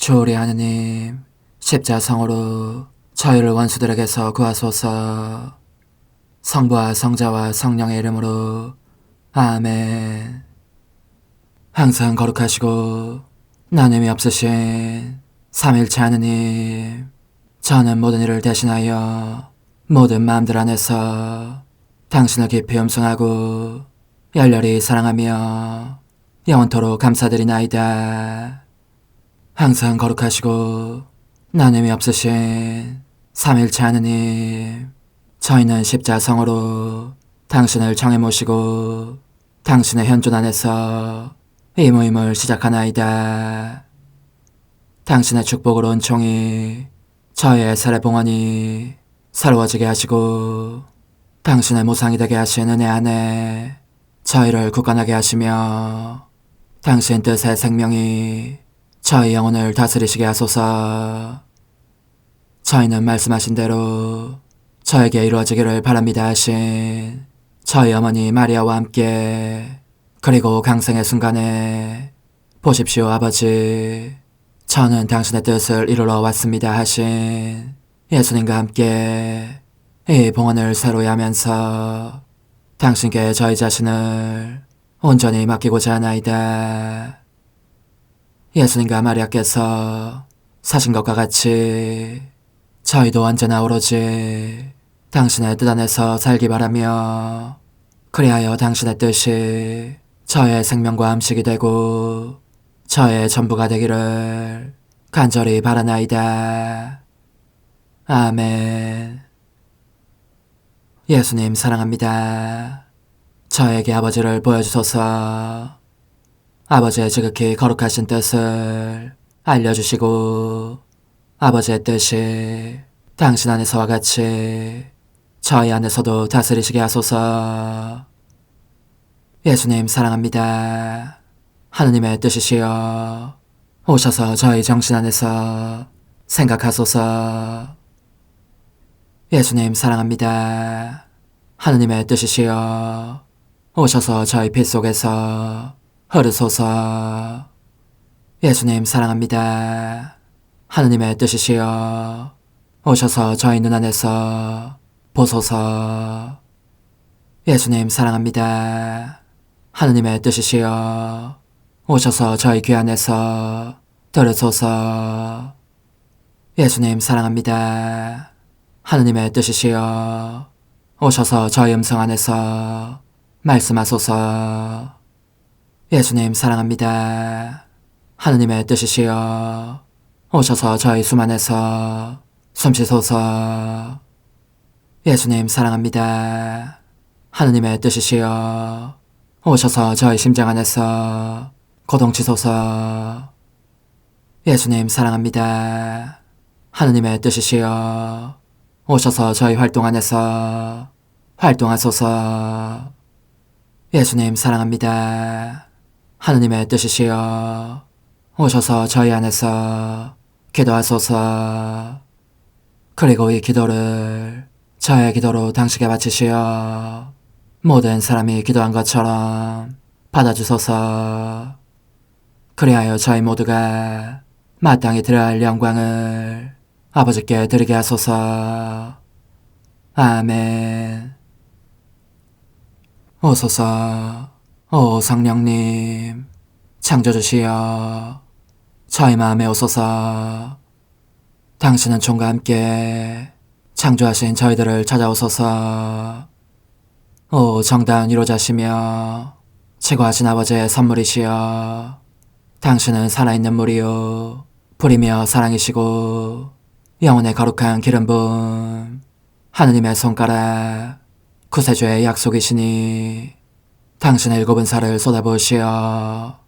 주오리 하느님, 십자성으로 저희를 원수들에게서 구하소서. 성부와 성자와 성령의 이름으로 아멘. 항상 거룩하시고 나눔이 없으신 삼일체 하느님, 저는 모든 일을 대신하여 모든 마음들 안에서 당신을 깊이 음성하고 열렬히 사랑하며 영원토록 감사드리나이다. 항상 거룩하시고 나눔이 없으신 삼일체 하느님, 저희는 십자성으로 당신을 정해 모시고 당신의 현존 안에서 이 모임을 시작하나이다. 당신의 축복으로 은총이 저희의 세례봉헌이 새로워지게 하시고 당신의 모상이 되게 하신 은혜 안에 저희를 굳건하게 하시며 당신 뜻의 생명이 저희 영혼을 다스리시게 하소서. 저희는 말씀하신 대로 저에게 이루어지기를 바랍니다 하신 저희 어머니 마리아와 함께, 그리고 강생의 순간에 보십시오 아버지, 저는 당신의 뜻을 이루러 왔습니다 하신 예수님과 함께 이 봉헌을 새로이 하면서 당신께 저희 자신을 온전히 맡기고자 하나이다. 예수님과 마리아께서 사신 것과 같이 저희도 언제나 오로지 당신의 뜻 안에서 살기 바라며, 그리하여 당신의 뜻이 저의 생명과 음식이 되고 저의 전부가 되기를 간절히 바라나이다. 아멘. 예수님 사랑합니다. 저에게 아버지를 보여주소서. 아버지의 지극히 거룩하신 뜻을 알려주시고 아버지의 뜻이 당신 안에서와 같이 저희 안에서도 다스리시게 하소서. 예수님 사랑합니다. 하느님의 뜻이시여 오셔서 저희 정신 안에서 생각하소서. 예수님 사랑합니다. 하느님의 뜻이시여 오셔서 저희 피 속에서 흐르소서. 예수님 사랑합니다. 하느님의 뜻이시여 오셔서 저희 눈 안에서 보소서. 예수님 사랑합니다. 하느님의 뜻이시여 오셔서 저희 귀 안에서 들으소서. 예수님 사랑합니다. 하느님의 뜻이시여 오셔서 저희 음성 안에서 말씀하소서. 예수님 사랑합니다. 하느님의 뜻이시여 오셔서 저희 숨 안에서 숨쉬소서. 예수님 사랑합니다. 하느님의 뜻이시여 오셔서 저희 심장 안에서 고동치소서. 예수님 사랑합니다. 하느님의 뜻이시여 오셔서 저희 활동 안에서 활동하소서. 예수님 사랑합니다. 하느님의 뜻이시여 오셔서 저희 안에서 기도하소서. 그리고 이 기도를 저의 기도로 당신께 바치시어 모든 사람이 기도한 것처럼 받아주소서. 그리하여 저희 모두가 마땅히 드려야 할 영광을 아버지께 드리게 하소서. 아멘. 오소서. 오 성령님 창조주시여 저희 마음에 오소서. 당신은 총과 함께 창조하신 저희들을 찾아오소서. 오 정다운 위로자시며 최고하신 아버지의 선물이시여 당신은 살아있는 물이요 불이며 사랑이시고 영혼의 거룩한 기름 부음 하느님의 손가락 구세주의 약속이시니 당신의 일곱은 살을 쏟아부으시어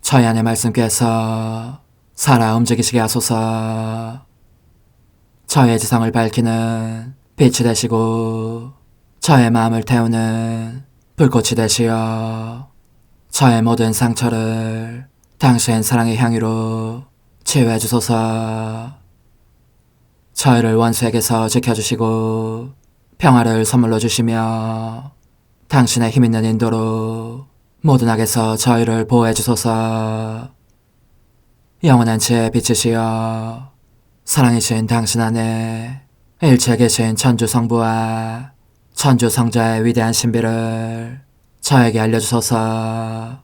저희 안의 말씀께서 살아 움직이시게 하소서. 저의 지성을 밝히는 빛이 되시고 저의 마음을 태우는 불꽃이 되시어 저의 모든 상처를 당신 사랑의 향유로 치유해 주소서. 저희를 원수에게서 지켜주시고 평화를 선물로 주시며 당신의 힘있는 인도로 모든 악에서 저희를 보호해 주소서. 영원한 제 빛이시여 사랑이신 당신 안에 일체 계신 천주 성부와 천주 성자의 위대한 신비를 저에게 알려주소서.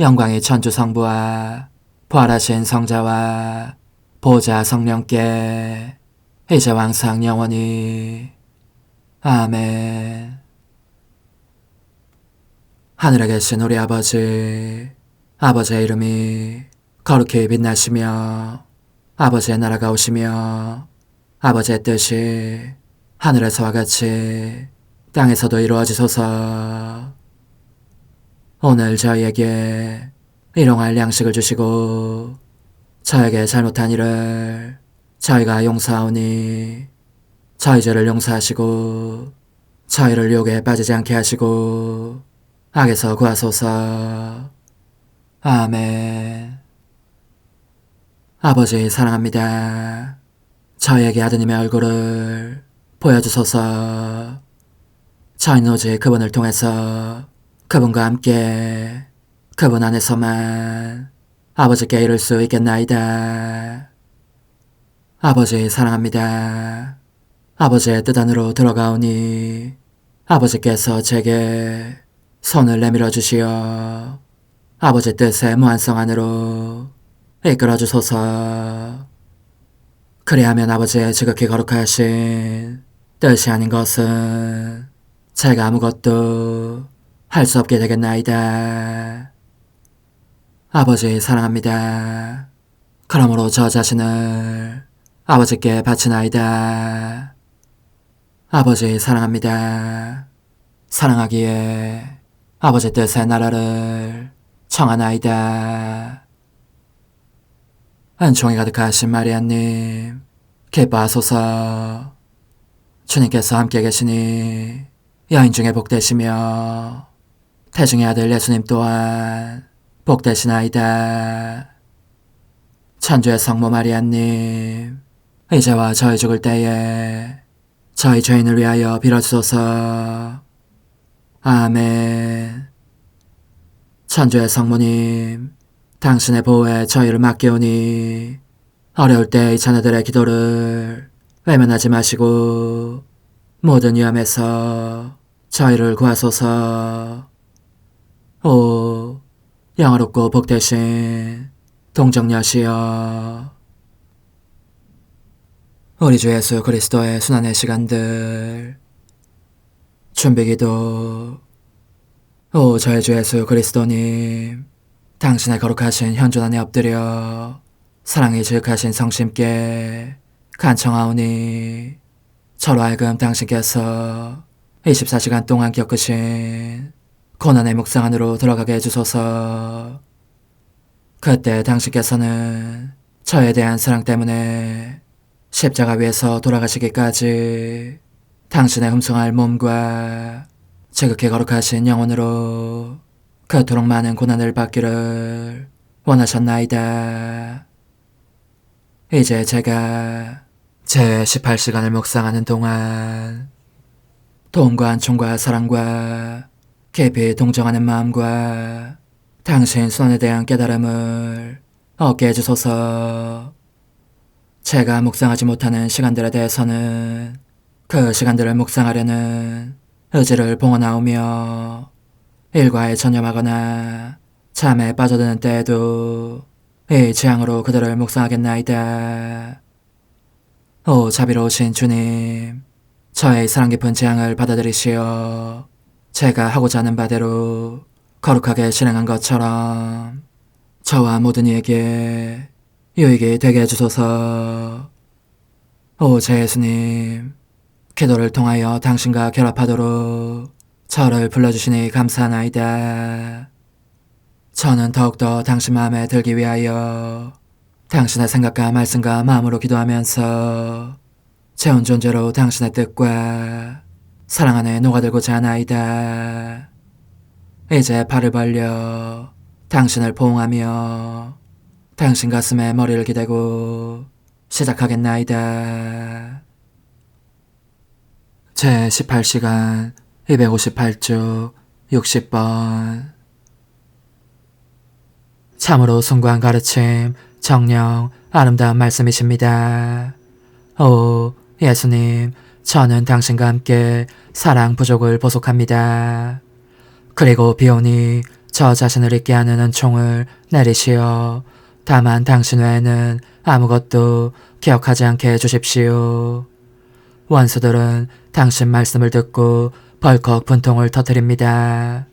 영광이 천주 성부와 부활하신 성자와 보좌 성령께 이제와 항상 영원히 아멘. 하늘에 계신 우리 아버지, 아버지의 이름이 거룩히 빛나시며 아버지의 나라가 오시며 아버지의 뜻이 하늘에서와 같이 땅에서도 이루어지소서. 오늘 저희에게 일용할 양식을 주시고 저에게 잘못한 일을 저희가 용서하오니 저희 죄를 용서하시고 저희를 유혹에 빠지지 않게 하시고 악에서 구하소서. 아멘. 아버지 사랑합니다. 저희에게 아드님의 얼굴을 보여주소서. 저희는 오직 그분을 통해서 그분과 함께 그분 안에서만 아버지께 이룰 수 있겠나이다. 아버지 사랑합니다. 아버지의 뜻 안으로 들어가오니 아버지께서 제게 손을 내밀어 주시어 아버지 뜻의 무한성 안으로 이끌어 주소서. 그리하면 아버지의 지극히 거룩하신 뜻이 아닌 것은 제가 아무것도 할 수 없게 되겠나이다. 아버지 사랑합니다. 그러므로 저 자신을 아버지께 바치나이다. 아버지 사랑합니다. 사랑하기에 아버지 뜻의 나라를 청하나이다. 은총이 가득하신 마리아님, 기뻐하소서. 주님께서 함께 계시니 여인 중에 복되시며 태중의 아들 예수님 또한 복되시나이다. 천주의 성모 마리아님, 이제와 저희 죽을 때에 저희 죄인을 위하여 빌어주소서. 아멘. 천주의 성모님, 당신의 보호에 저희를 맡기오니 어려울 때 이 자녀들의 기도를 외면하지 마시고 모든 위험에서 저희를 구하소서. 오, 영화롭고 복되신 동정녀시여, 우리 주 예수 그리스도의 순환의 시간들 준비기도. 오 저희 주 예수 그리스도님, 당신의 거룩하신 현존 안에 엎드려 사랑이 지극하신 성심께 간청하오니 저로 하여금 당신께서 24시간 동안 겪으신 고난의 묵상 안으로 들어가게 해주소서. 그때 당신께서는 저에 대한 사랑 때문에 십자가 위에서 돌아가시기까지 당신의 흠숭할 몸과 지극히 거룩하신 영혼으로 그토록 많은 고난을 받기를 원하셨나이다. 이제 제가 제 18시간을 묵상하는 동안 도움과 안총과 사랑과 깊이 동정하는 마음과 당신 손에 대한 깨달음을 얻게 해주소서. 제가 묵상하지 못하는 시간들에 대해서는 그 시간들을 묵상하려는 의지를 봉헌하오며 일과에 전념하거나 잠에 빠져드는 때에도 이 재앙으로 그들을 묵상하겠나이다. 오 자비로우신 주님, 저의 사랑 깊은 재앙을 받아들이시어 제가 하고자 하는 바대로 거룩하게 실행한 것처럼 저와 모든 이에게 유익이 되게 해주소서. 오 제 예수님, 기도를 통하여 당신과 결합하도록 저를 불러주시니 감사하나이다. 저는 더욱더 당신 마음에 들기 위하여 당신의 생각과 말씀과 마음으로 기도하면서 제 온 존재로 당신의 뜻과 사랑 안에 녹아들고자 하나이다. 이제 팔을 벌려 당신을 포옹하며 당신 가슴에 머리를 기대고 시작하겠나이다. 제 18시간 258쪽 60번. 참으로 숭고한 가르침, 정령, 아름다운 말씀이십니다. 오, 예수님, 저는 당신과 함께 사랑 부족을 보속합니다. 그리고 비오니 저 자신을 잊게 하는 은총을 내리시어 다만 당신 외에는 아무것도 기억하지 않게 해주십시오. 원수들은 당신 말씀을 듣고 벌컥 분통을 터뜨립니다.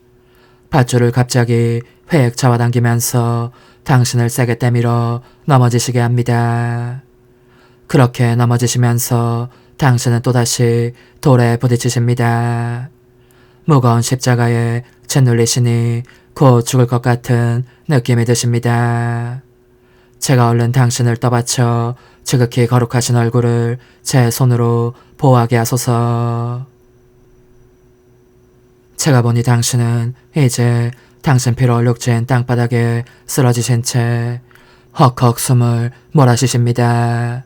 밧줄을 갑자기 획 잡아당기면서 당신을 세게 때밀어 넘어지시게 합니다. 그렇게 넘어지시면서 당신은 또다시 돌에 부딪히십니다. 무거운 십자가에 짓눌리시니 곧 죽을 것 같은 느낌이 드십니다. 제가 얼른 당신을 떠받쳐 지극히 거룩하신 얼굴을 제 손으로 보호하게 하소서. 제가 보니 당신은 이제 당신 피로 얼룩진 땅바닥에 쓰러지신 채 헉헉 숨을 몰아쉬십니다.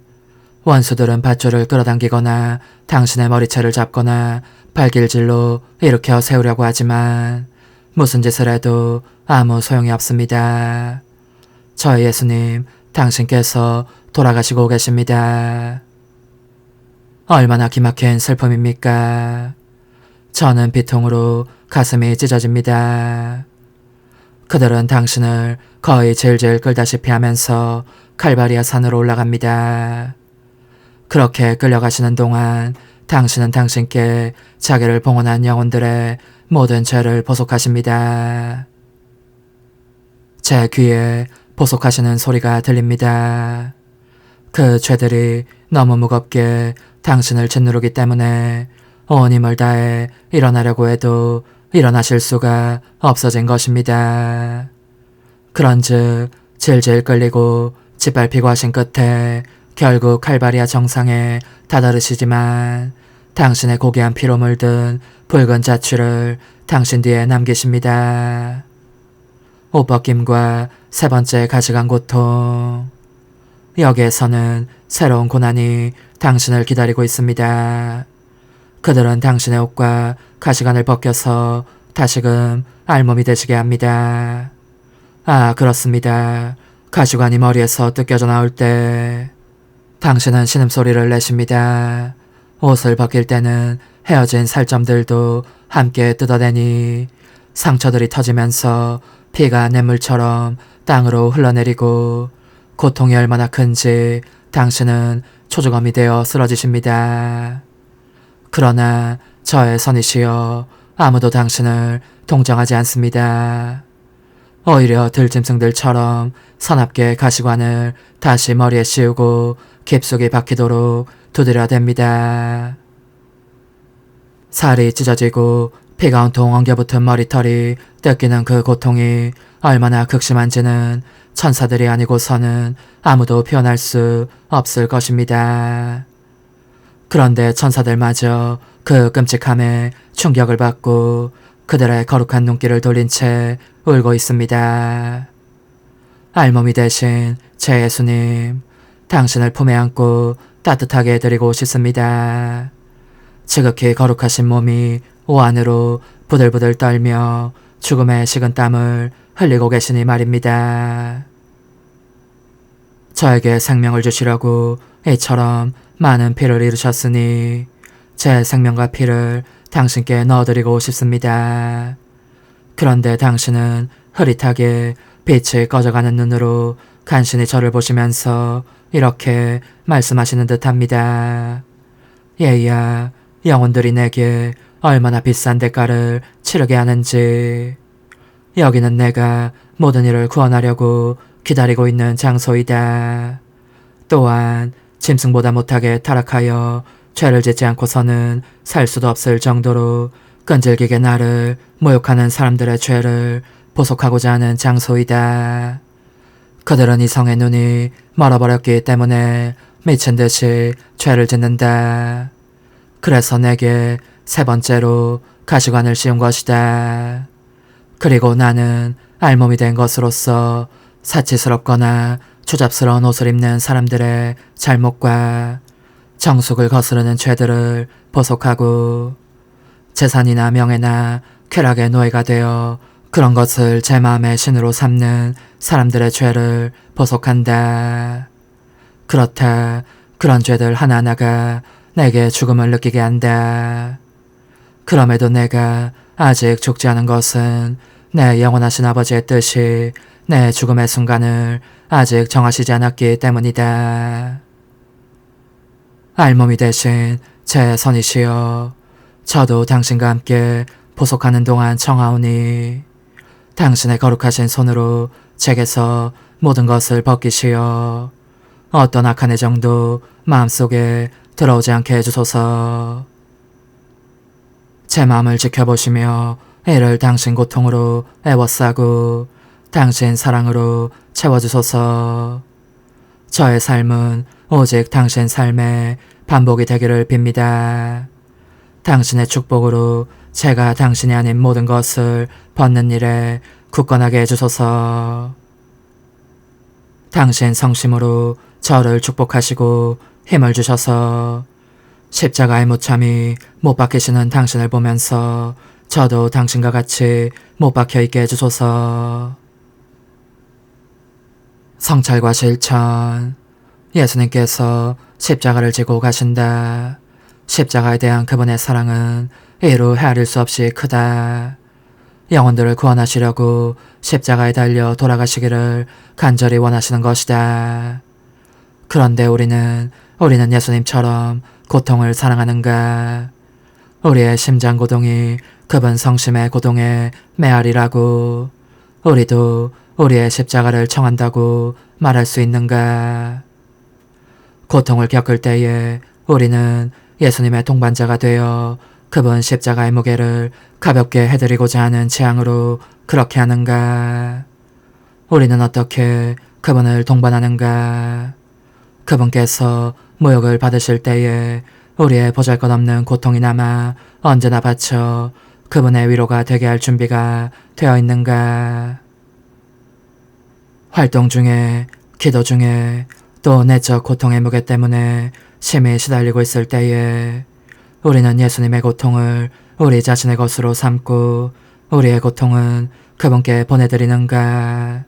원수들은 밧줄을 끌어당기거나 당신의 머리채를 잡거나 발길질로 일으켜 세우려고 하지만 무슨 짓을 해도 아무 소용이 없습니다. 저희 예수님, 당신께서 돌아가시고 계십니다. 얼마나 기막힌 슬픔입니까? 저는 비통으로 가슴이 찢어집니다. 그들은 당신을 거의 질질 끌다시피 하면서 칼바리아 산으로 올라갑니다. 그렇게 끌려가시는 동안 당신은 당신께 자기를 봉헌한 영혼들의 모든 죄를 보속하십니다. 제 귀에 보속하시는 소리가 들립니다. 그 죄들이 너무 무겁게 당신을 짓누르기 때문에 온 힘을 다해 일어나려고 해도 일어나실 수가 없어진 것입니다. 그런즉 질질 끌리고 짓밟히고 하신 끝에 결국 칼바리아 정상에 다다르시지만 당신의 고귀한 피로 물든 붉은 자취를 당신 뒤에 남기십니다. 옷벗김과 세 번째 가시관 고통. 여기에서는 새로운 고난이 당신을 기다리고 있습니다. 그들은 당신의 옷과 가시관을 벗겨서 다시금 알몸이 되시게 합니다. 아, 그렇습니다. 가시관이 머리에서 뜯겨져 나올 때 당신은 신음소리를 내십니다. 옷을 벗길 때는 헤어진 살점들도 함께 뜯어내니 상처들이 터지면서 피가 냇물처럼 땅으로 흘러내리고 고통이 얼마나 큰지 당신은 초조감이 되어 쓰러지십니다. 그러나 저의 선이시여 아무도 당신을 동정하지 않습니다. 오히려 들짐승들처럼 사납게 가시관을 다시 머리에 씌우고 깊숙이 박히도록 두드려댑니다. 살이 찢어지고 피가 온통 엉겨붙은 머리털이 뜯기는 그 고통이 얼마나 극심한지는 천사들이 아니고서는 아무도 표현할 수 없을 것입니다. 그런데 천사들마저 그 끔찍함에 충격을 받고 그들의 거룩한 눈길을 돌린 채 울고 있습니다. 알몸이 되신 제 예수님, 당신을 품에 안고 따뜻하게 해드리고 싶습니다. 지극히 거룩하신 몸이 오한으로 부들부들 떨며 죽음의 식은 땀을 흘리고 계시니 말입니다. 저에게 생명을 주시려고 이처럼 많은 피를 잃으셨으니 제 생명과 피를 당신께 넣어드리고 싶습니다. 그런데 당신은 흐릿하게 빛이 꺼져가는 눈으로 간신히 저를 보시면서 이렇게 말씀하시는 듯합니다. 얘야, 영혼들이 내게 얼마나 비싼 대가를 치르게 하는지. 여기는 내가 모든 일을 구원하려고 기다리고 있는 장소이다. 또한 짐승보다 못하게 타락하여 죄를 짓지 않고서는 살 수도 없을 정도로 끈질기게 나를 모욕하는 사람들의 죄를 보속하고자 하는 장소이다. 그들은 이성의 눈이 멀어버렸기 때문에 미친 듯이 죄를 짓는다. 그래서 내게 세 번째로 가시관을 씌운 것이다. 그리고 나는 알몸이 된 것으로서 사치스럽거나 추잡스러운 옷을 입는 사람들의 잘못과 정숙을 거스르는 죄들을 보속하고 재산이나 명예나 쾌락의 노예가 되어 그런 것을 제 마음의 신으로 삼는 사람들의 죄를 보속한다. 그렇다. 그런 죄들 하나하나가 내게 죽음을 느끼게 한다. 그럼에도 내가 아직 죽지 않은 것은 내 영원하신 아버지의 뜻이 내 죽음의 순간을 아직 정하시지 않았기 때문이다. 알몸이 되신 제 선이시여, 저도 당신과 함께 보속하는 동안 청하오니 당신의 거룩하신 손으로 제게서 모든 것을 벗기시어 어떤 악한 애정도 마음속에 들어오지 않게 해주소서. 제 마음을 지켜보시며 이를 당신 고통으로 애워싸고 당신 사랑으로 채워주소서. 저의 삶은 오직 당신 삶의 반복이 되기를 빕니다. 당신의 축복으로 제가 당신이 아닌 모든 것을 벗는 일에 굳건하게 해주소서. 당신 성심으로 저를 축복하시고 힘을 주셔서 십자가의 무참히 못 박히시는 당신을 보면서 저도 당신과 같이 못 박혀있게 해주소서. 성찰과 실천. 예수님께서 십자가를 지고 가신다. 십자가에 대한 그분의 사랑은 이루 헤아릴 수 없이 크다. 영혼들을 구원하시려고 십자가에 달려 돌아가시기를 간절히 원하시는 것이다. 그런데 우리는 예수님처럼 고통을 사랑하는가? 우리의 심장 고동이 그분 성심의 고동에 메아리라고 우리도 우리의 십자가를 청한다고 말할 수 있는가? 고통을 겪을 때에 우리는 예수님의 동반자가 되어 그분 십자가의 무게를 가볍게 해드리고자 하는 취향으로 그렇게 하는가? 우리는 어떻게 그분을 동반하는가? 그분께서 모욕을 받으실 때에 우리의 보잘것없는 고통이 남아 언제나 바쳐 그분의 위로가 되게 할 준비가 되어 있는가? 활동 중에, 기도 중에, 또 내적 고통의 무게 때문에 심히 시달리고 있을 때에 우리는 예수님의 고통을 우리 자신의 것으로 삼고 우리의 고통은 그분께 보내드리는가?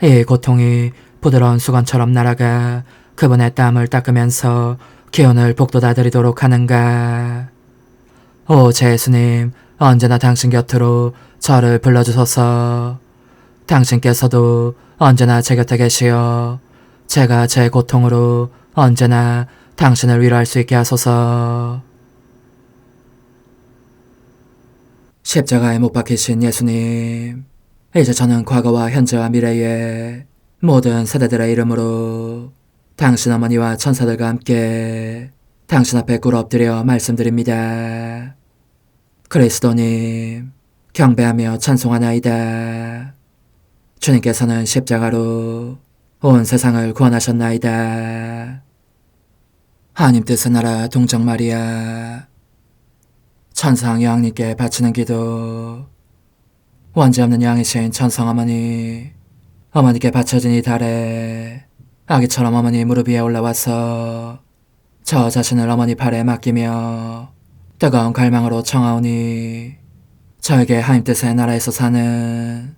이 고통이 부드러운 수건처럼 날아가 그분의 땀을 닦으면서 기운을 북돋아 드리도록 하는가? 오 제 예수님, 언제나 당신 곁으로 저를 불러주소서. 당신께서도 언제나 제 곁에 계시어 제가 제 고통으로 언제나 당신을 위로할 수 있게 하소서. 십자가에 못 박히신 예수님, 이제 저는 과거와 현재와 미래의 모든 세대들의 이름으로 당신 어머니와 천사들과 함께 당신 앞에 꿇어 엎드려 말씀드립니다. 그리스도님, 경배하며 찬송하나이다. 주님께서는 십자가로 온 세상을 구원하셨나이다. 하나님 뜻의 나라 동정 마리아, 천상 여왕님께 바치는 기도. 원죄 없는 여왕이신 천상 어머니, 어머니께 바쳐진 이 달에 아기처럼 어머니 무릎 위에 올라와서 저 자신을 어머니 팔에 맡기며 뜨거운 갈망으로 청하오니 저에게 하나님 뜻의 나라에서 사는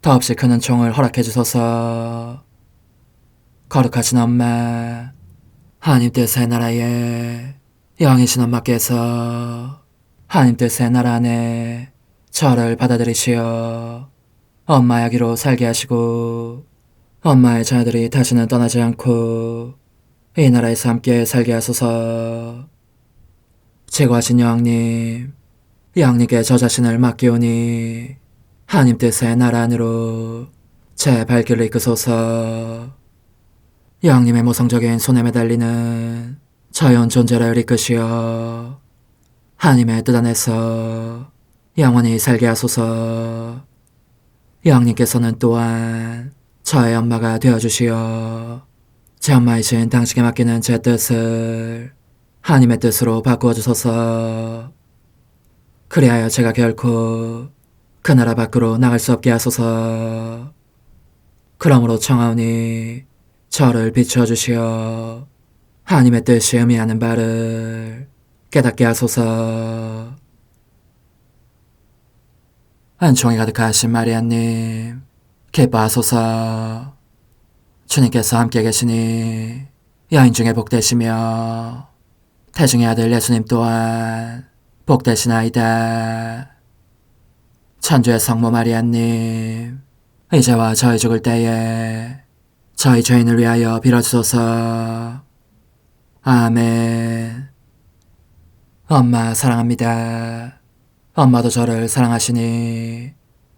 더없이 큰 은총을 허락해 주소서. 거룩하신 엄마, 하나님 뜻의 나라에 여왕이신 엄마께서 하나님 뜻의 나라 안에 저를 받아들이시어 엄마의 아기로 살게 하시고 엄마의 자녀들이 다시는 떠나지 않고 이 나라에서 함께 살게 하소서. 제거하신 여왕님, 여왕님께 저 자신을 맡기오니 하나님 뜻의 나라 안으로 제 발길을 이끄소서. 여왕님의 모성적인 손에 매달리는 자연 존재를 이끄시어 하나님의 뜻 안에서 영원히 살게 하소서. 여왕님께서는 또한 저의 엄마가 되어주시어 제 엄마이신 당신께 맡기는 제 뜻을 하나님의 뜻으로 바꾸어 주소서. 그리하여 제가 결코 그 나라 밖으로 나갈 수 없게 하소서. 그러므로 청하오니 저를 비추어 주시어 하나님의 뜻이 의미하는 바를 깨닫게 하소서. 은총이 가득하신 마리아님, 기뻐하소서. 주님께서 함께 계시니 여인 중에 복되시며 태중의 아들 예수님 또한 복되시나이다. 천주의 성모 마리아님, 이제와 저희 죽을 때에 저희 죄인을 위하여 빌어주소서. 아멘. 엄마 사랑합니다. 엄마도 저를 사랑하시니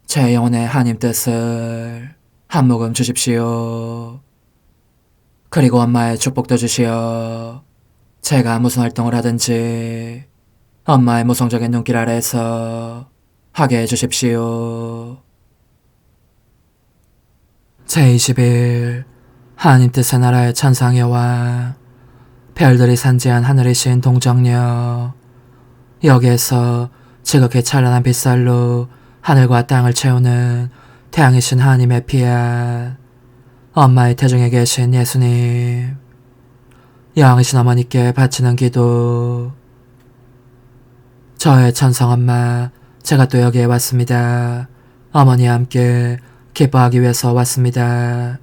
제 영혼의 하님 뜻을 한 모금 주십시오. 그리고 엄마의 축복도 주시어 제가 무슨 활동을 하든지 엄마의 모성적인 눈길 아래에서 하게 해주십시오. 제20일 하나님 뜻의 나라의 천상의 왕, 별들이 산지한 하늘이신 동정녀, 여기에서 지극히 찬란한 빛살로 하늘과 땅을 채우는 태양이신 하나님의 피앗, 엄마의 태중에 계신 예수님, 여왕이신 어머니께 바치는 기도. 저의 천성엄마, 제가 또 여기에 왔습니다. 어머니와 함께 기뻐하기 위해서 왔습니다.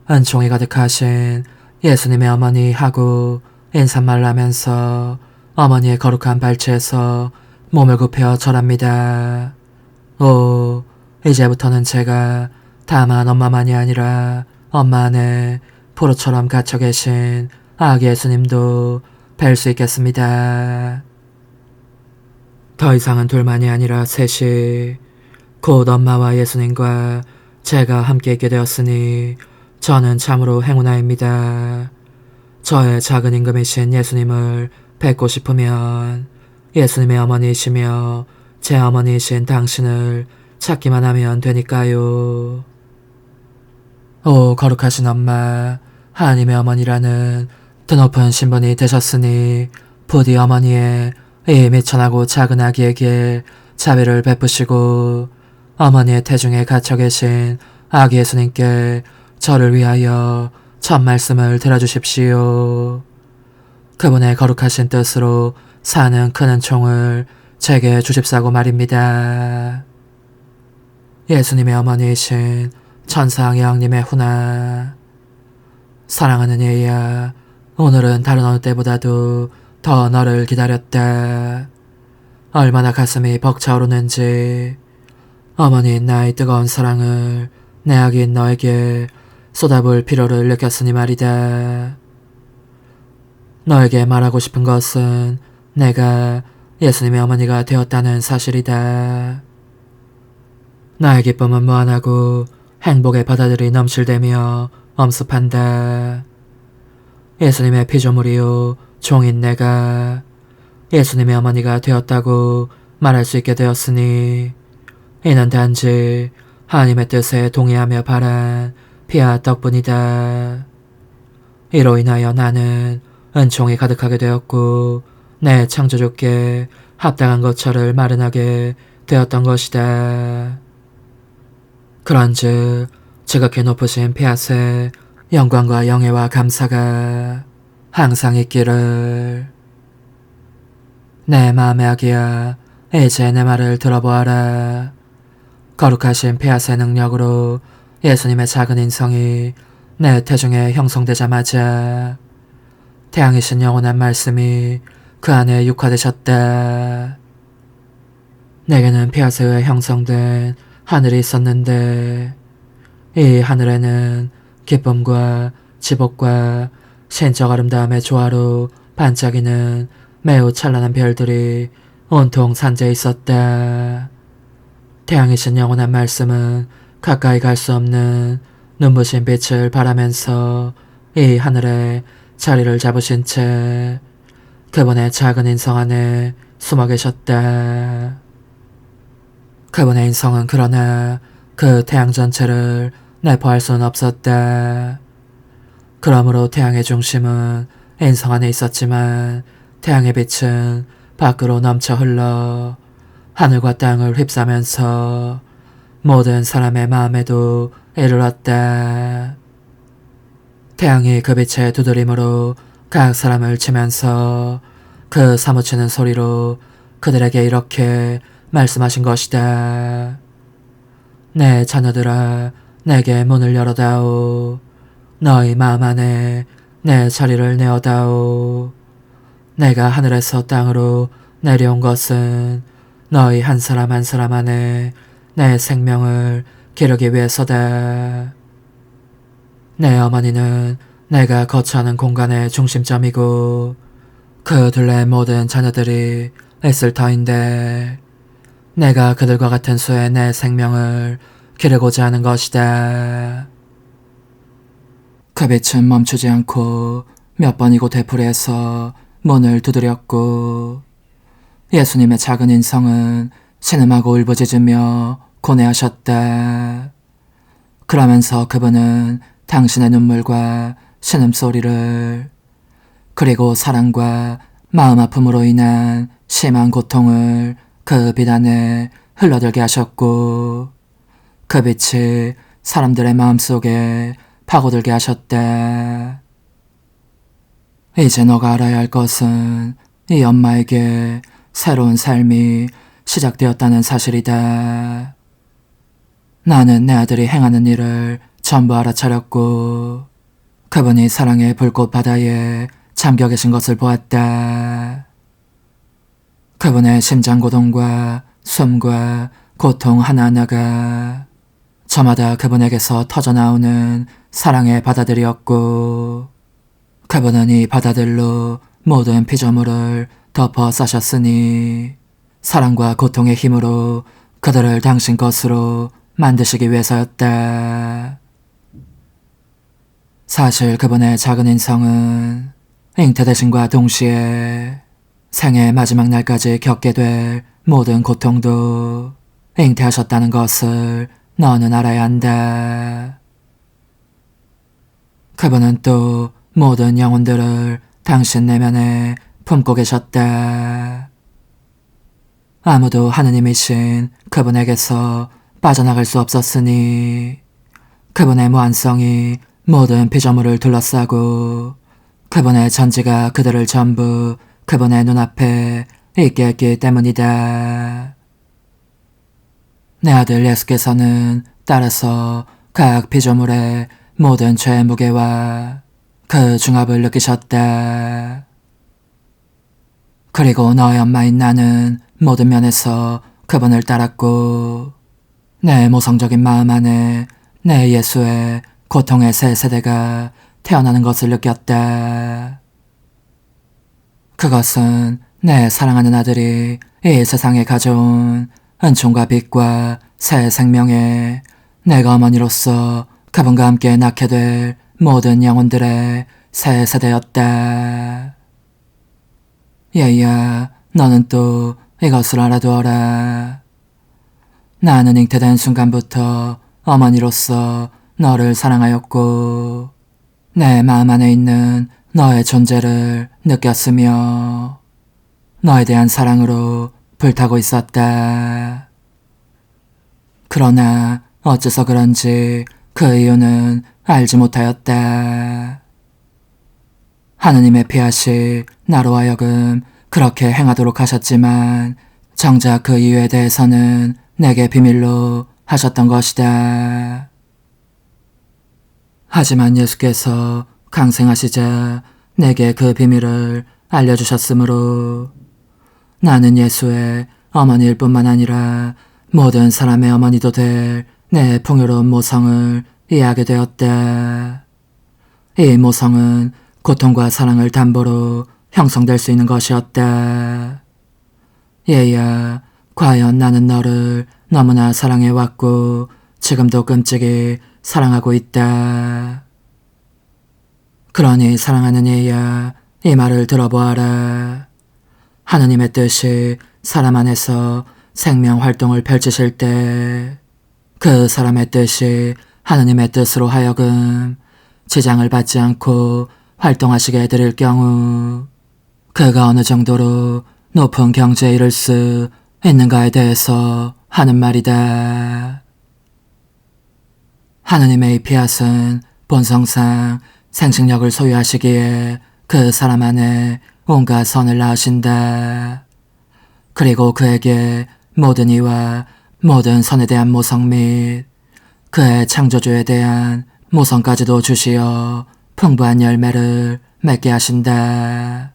은총이 가득하신 예수님의 어머니 하고 인사말을 하면서 어머니의 거룩한 발치에서 몸을 굽혀 절합니다. 오, 이제부터는 제가 다만 엄마만이 아니라 엄마 안에 포로처럼 갇혀 계신 아기 예수님도 뵐 수 있겠습니다. 더 이상은 둘만이 아니라 셋이 곧 엄마와 예수님과 제가 함께 있게 되었으니 저는 참으로 행운아입니다. 저의 작은 임금이신 예수님을 뵙고 싶으면 예수님의 어머니이시며 제 어머니이신 당신을 찾기만 하면 되니까요. 오 거룩하신 엄마, 하나님의 어머니라는 드높은 신분이 되셨으니 부디 어머니의 이 미천하고 작은 아기에게 자비를 베푸시고 어머니의 태중에 갇혀 계신 아기 예수님께 저를 위하여 첫 말씀을 들어주십시오. 그분의 거룩하신 뜻으로 사는 큰 은총을 제게 주십사고 말입니다. 예수님의 어머니이신 천상 여왕님의 훈아, 사랑하는 얘야, 오늘은 다른 어느 때보다도 더 너를 기다렸다. 얼마나 가슴이 벅차오르는지 어머니인 나의 뜨거운 사랑을 내 아기인 너에게 쏟아부을 필요를 느꼈으니 말이다. 너에게 말하고 싶은 것은 내가 예수님의 어머니가 되었다는 사실이다. 나의 기쁨은 무한하고 행복의 바다들이 넘실대며 엄습한다. 예수님의 피조물이요 종인 내가 예수님의 어머니가 되었다고 말할 수 있게 되었으니 이는 단지 하나님의 뜻에 동의하며 바란 피앗 덕분이다. 이로 인하여 나는 은총이 가득하게 되었고 내 창조주께 합당한 것처를 마련하게 되었던 것이다. 그런즉 지극히 높으신 피앗의 영광과 영예와 감사가 항상 있기를. 내 마음의 아기야, 이제 내 말을 들어보아라. 거룩하신 피앗의 능력으로 예수님의 작은 인성이 내 태중에 형성되자마자 태양이신 영원한 말씀이 그 안에 육화되셨다. 내게는 피앗에 의해 형성된 하늘이 있었는데 이 하늘에는 기쁨과 지복과 신적 아름다움의 조화로 반짝이는 매우 찬란한 별들이 온통 산재해 있었다. 태양이신 영원한 말씀은 가까이 갈 수 없는 눈부신 빛을 발하면서 이 하늘에 자리를 잡으신 채 그분의 작은 인성 안에 숨어 계셨다. 그분의 인성은 그러나 그 태양 전체를 내포할 수는 없었다. 그러므로 태양의 중심은 인성 안에 있었지만 태양의 빛은 밖으로 넘쳐 흘러 하늘과 땅을 휩싸면서 모든 사람의 마음에도 이르렀다. 태양이 그 빛의 두드림으로 각 사람을 치면서 그 사무치는 소리로 그들에게 이렇게 말씀하신 것이다. 내 자녀들아, 내게 문을 열어다오. 너희 마음 안에 내 자리를 내어다오. 내가 하늘에서 땅으로 내려온 것은 너희 한 사람 한 사람 안에 내 생명을 기르기 위해서다. 내 어머니는 내가 거처하는 공간의 중심점이고 그 둘레의 모든 자녀들이 있을 터인데 내가 그들과 같은 수의 내 생명을 기르고자 하는 것이다. 그 빛은 멈추지 않고 몇 번이고 되풀이해서 문을 두드렸고 예수님의 작은 인성은 신음하고 울부짖으며 고뇌하셨다. 그러면서 그분은 당신의 눈물과 신음소리를 그리고 사랑과 마음 아픔으로 인한 심한 고통을 그 빛 안에 흘러들게 하셨고 그 빛이 사람들의 마음속에 파고들게 하셨다. 이제 너가 알아야 할 것은 이 엄마에게 새로운 삶이 시작되었다는 사실이다. 나는 내 아들이 행하는 일을 전부 알아차렸고 그분이 사랑의 불꽃 바다에 잠겨 계신 것을 보았다. 그분의 심장고동과 숨과 고통 하나하나가 저마다 그분에게서 터져나오는 사랑의 바다들이었고 그분은 이 바다들로 모든 피조물을 덮어 싸셨으니 사랑과 고통의 힘으로 그들을 당신 것으로 만드시기 위해서였다. 사실 그분의 작은 인성은 잉태되신과 동시에 생의 마지막 날까지 겪게 될 모든 고통도 잉태하셨다는 것을 너는 알아야 한다. 그분은 또 모든 영혼들을 당신 내면에 품고 계셨다. 아무도 하느님이신 그분에게서 빠져나갈 수 없었으니 그분의 무한성이 모든 피조물을 둘러싸고 그분의 전지가 그들을 전부 그분의 눈앞에 있게 했기 때문이다. 내 아들 예수께서는 따라서 각 피조물의 모든 죄의 무게와 그 중압을 느끼셨다. 그리고 너의 엄마인 나는 모든 면에서 그분을 따랐고 내 모성적인 마음 안에 내 예수의 고통의 새 세대가 태어나는 것을 느꼈다. 그것은 내 사랑하는 아들이 이 세상에 가져온 은총과 빛과 새 생명에 내가 어머니로서 그분과 함께 낳게 될 모든 영혼들의 새 세대였다. 얘야, 너는 또 이것을 알아두어라. 나는 잉태된 순간부터 어머니로서 너를 사랑하였고 내 마음 안에 있는 너의 존재를 느꼈으며 너에 대한 사랑으로 불타고 있었다. 그러나 어째서 그런지 그 이유는 알지 못하였다. 하느님의 피하시 나로 하여금 그렇게 행하도록 하셨지만 정작 그 이유에 대해서는 내게 비밀로 하셨던 것이다. 하지만 예수께서 강생하시자 내게 그 비밀을 알려주셨으므로 나는 예수의 어머니일 뿐만 아니라 모든 사람의 어머니도 될 내 풍요로운 모성을 이해하게 되었다. 이 모성은 고통과 사랑을 담보로 형성될 수 있는 것이었다. 얘야, 과연 나는 너를 너무나 사랑해왔고 지금도 끔찍이 사랑하고 있다. 그러니 사랑하는 얘야, 이 말을 들어보아라. 하느님의 뜻이 사람 안에서 생명 활동을 펼치실 때 그 사람의 뜻이 하느님의 뜻으로 하여금 지장을 받지 않고 활동하시게 해드릴 경우 그가 어느 정도로 높은 경지에 이를 수 있는가에 대해서 하는 말이다. 하느님의 이 피앗은 본성상 생식력을 소유하시기에 그 사람 안에 온갖 선을 낳으신다. 그리고 그에게 모든 이와 모든 선에 대한 모성 및 그의 창조주에 대한 모성까지도 주시어 풍부한 열매를 맺게 하신다.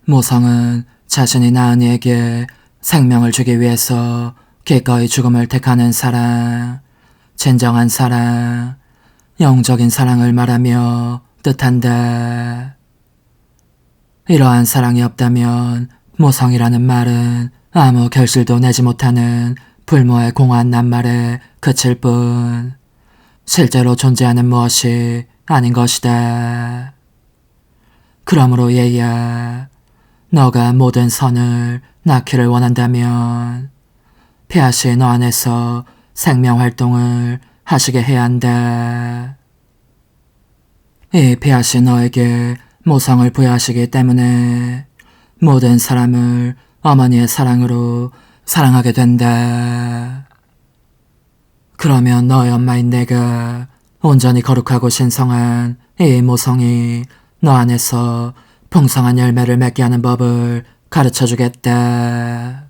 모성은 자신이 낳은 이에게 생명을 주기 위해서 기꺼이 죽음을 택하는 사랑, 진정한 사랑, 영적인 사랑을 말하며 뜻한다. 이러한 사랑이 없다면 모성이라는 말은 아무 결실도 내지 못하는 불모의 공허한 낱말에 그칠 뿐 실제로 존재하는 무엇이 아닌 것이다. 그러므로 얘야, 너가 모든 선을 낳기를 원한다면 폐하시 너 안에서 생명활동을 하시게 해야 한다. 이 폐하시 너에게 모성을 부여하시기 때문에 모든 사람을 어머니의 사랑으로 사랑하게 된다. 그러면 너의 엄마인 내가 온전히 거룩하고 신성한 이 모성이 너 안에서 풍성한 열매를 맺게 하는 법을 가르쳐주겠다.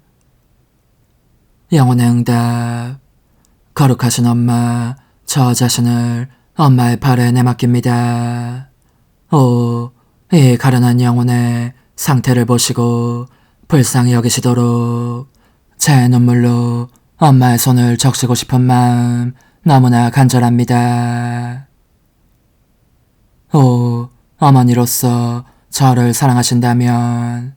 영혼의 응답. 거룩하신 엄마, 저 자신을 엄마의 발에 내맡깁니다. 오, 이 가련한 영혼의 상태를 보시고 불쌍히 여기시도록 제 눈물로 엄마의 손을 적시고 싶은 마음 너무나 간절합니다. 오, 어머니로서 저를 사랑하신다면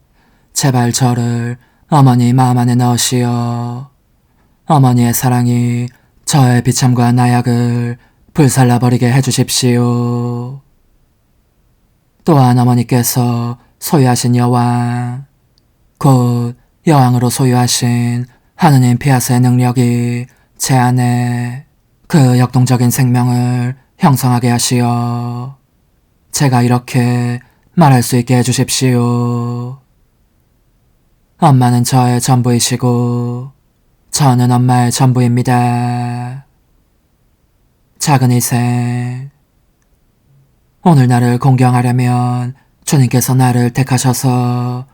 제발 저를 어머니 마음 안에 넣으시어 어머니의 사랑이 저의 비참과 나약을 불살라버리게 해주십시오. 또한 어머니께서 소유하신 여왕, 곧 여왕으로 소유하신 하느님 피아스의 능력이 제 안에 그 역동적인 생명을 형성하게 하시어 제가 이렇게 말할 수 있게 해주십시오. 엄마는 저의 전부이시고 저는 엄마의 전부입니다. 작은 희생. 오늘 나를 공경하려면 주님께서 나를 택하셔서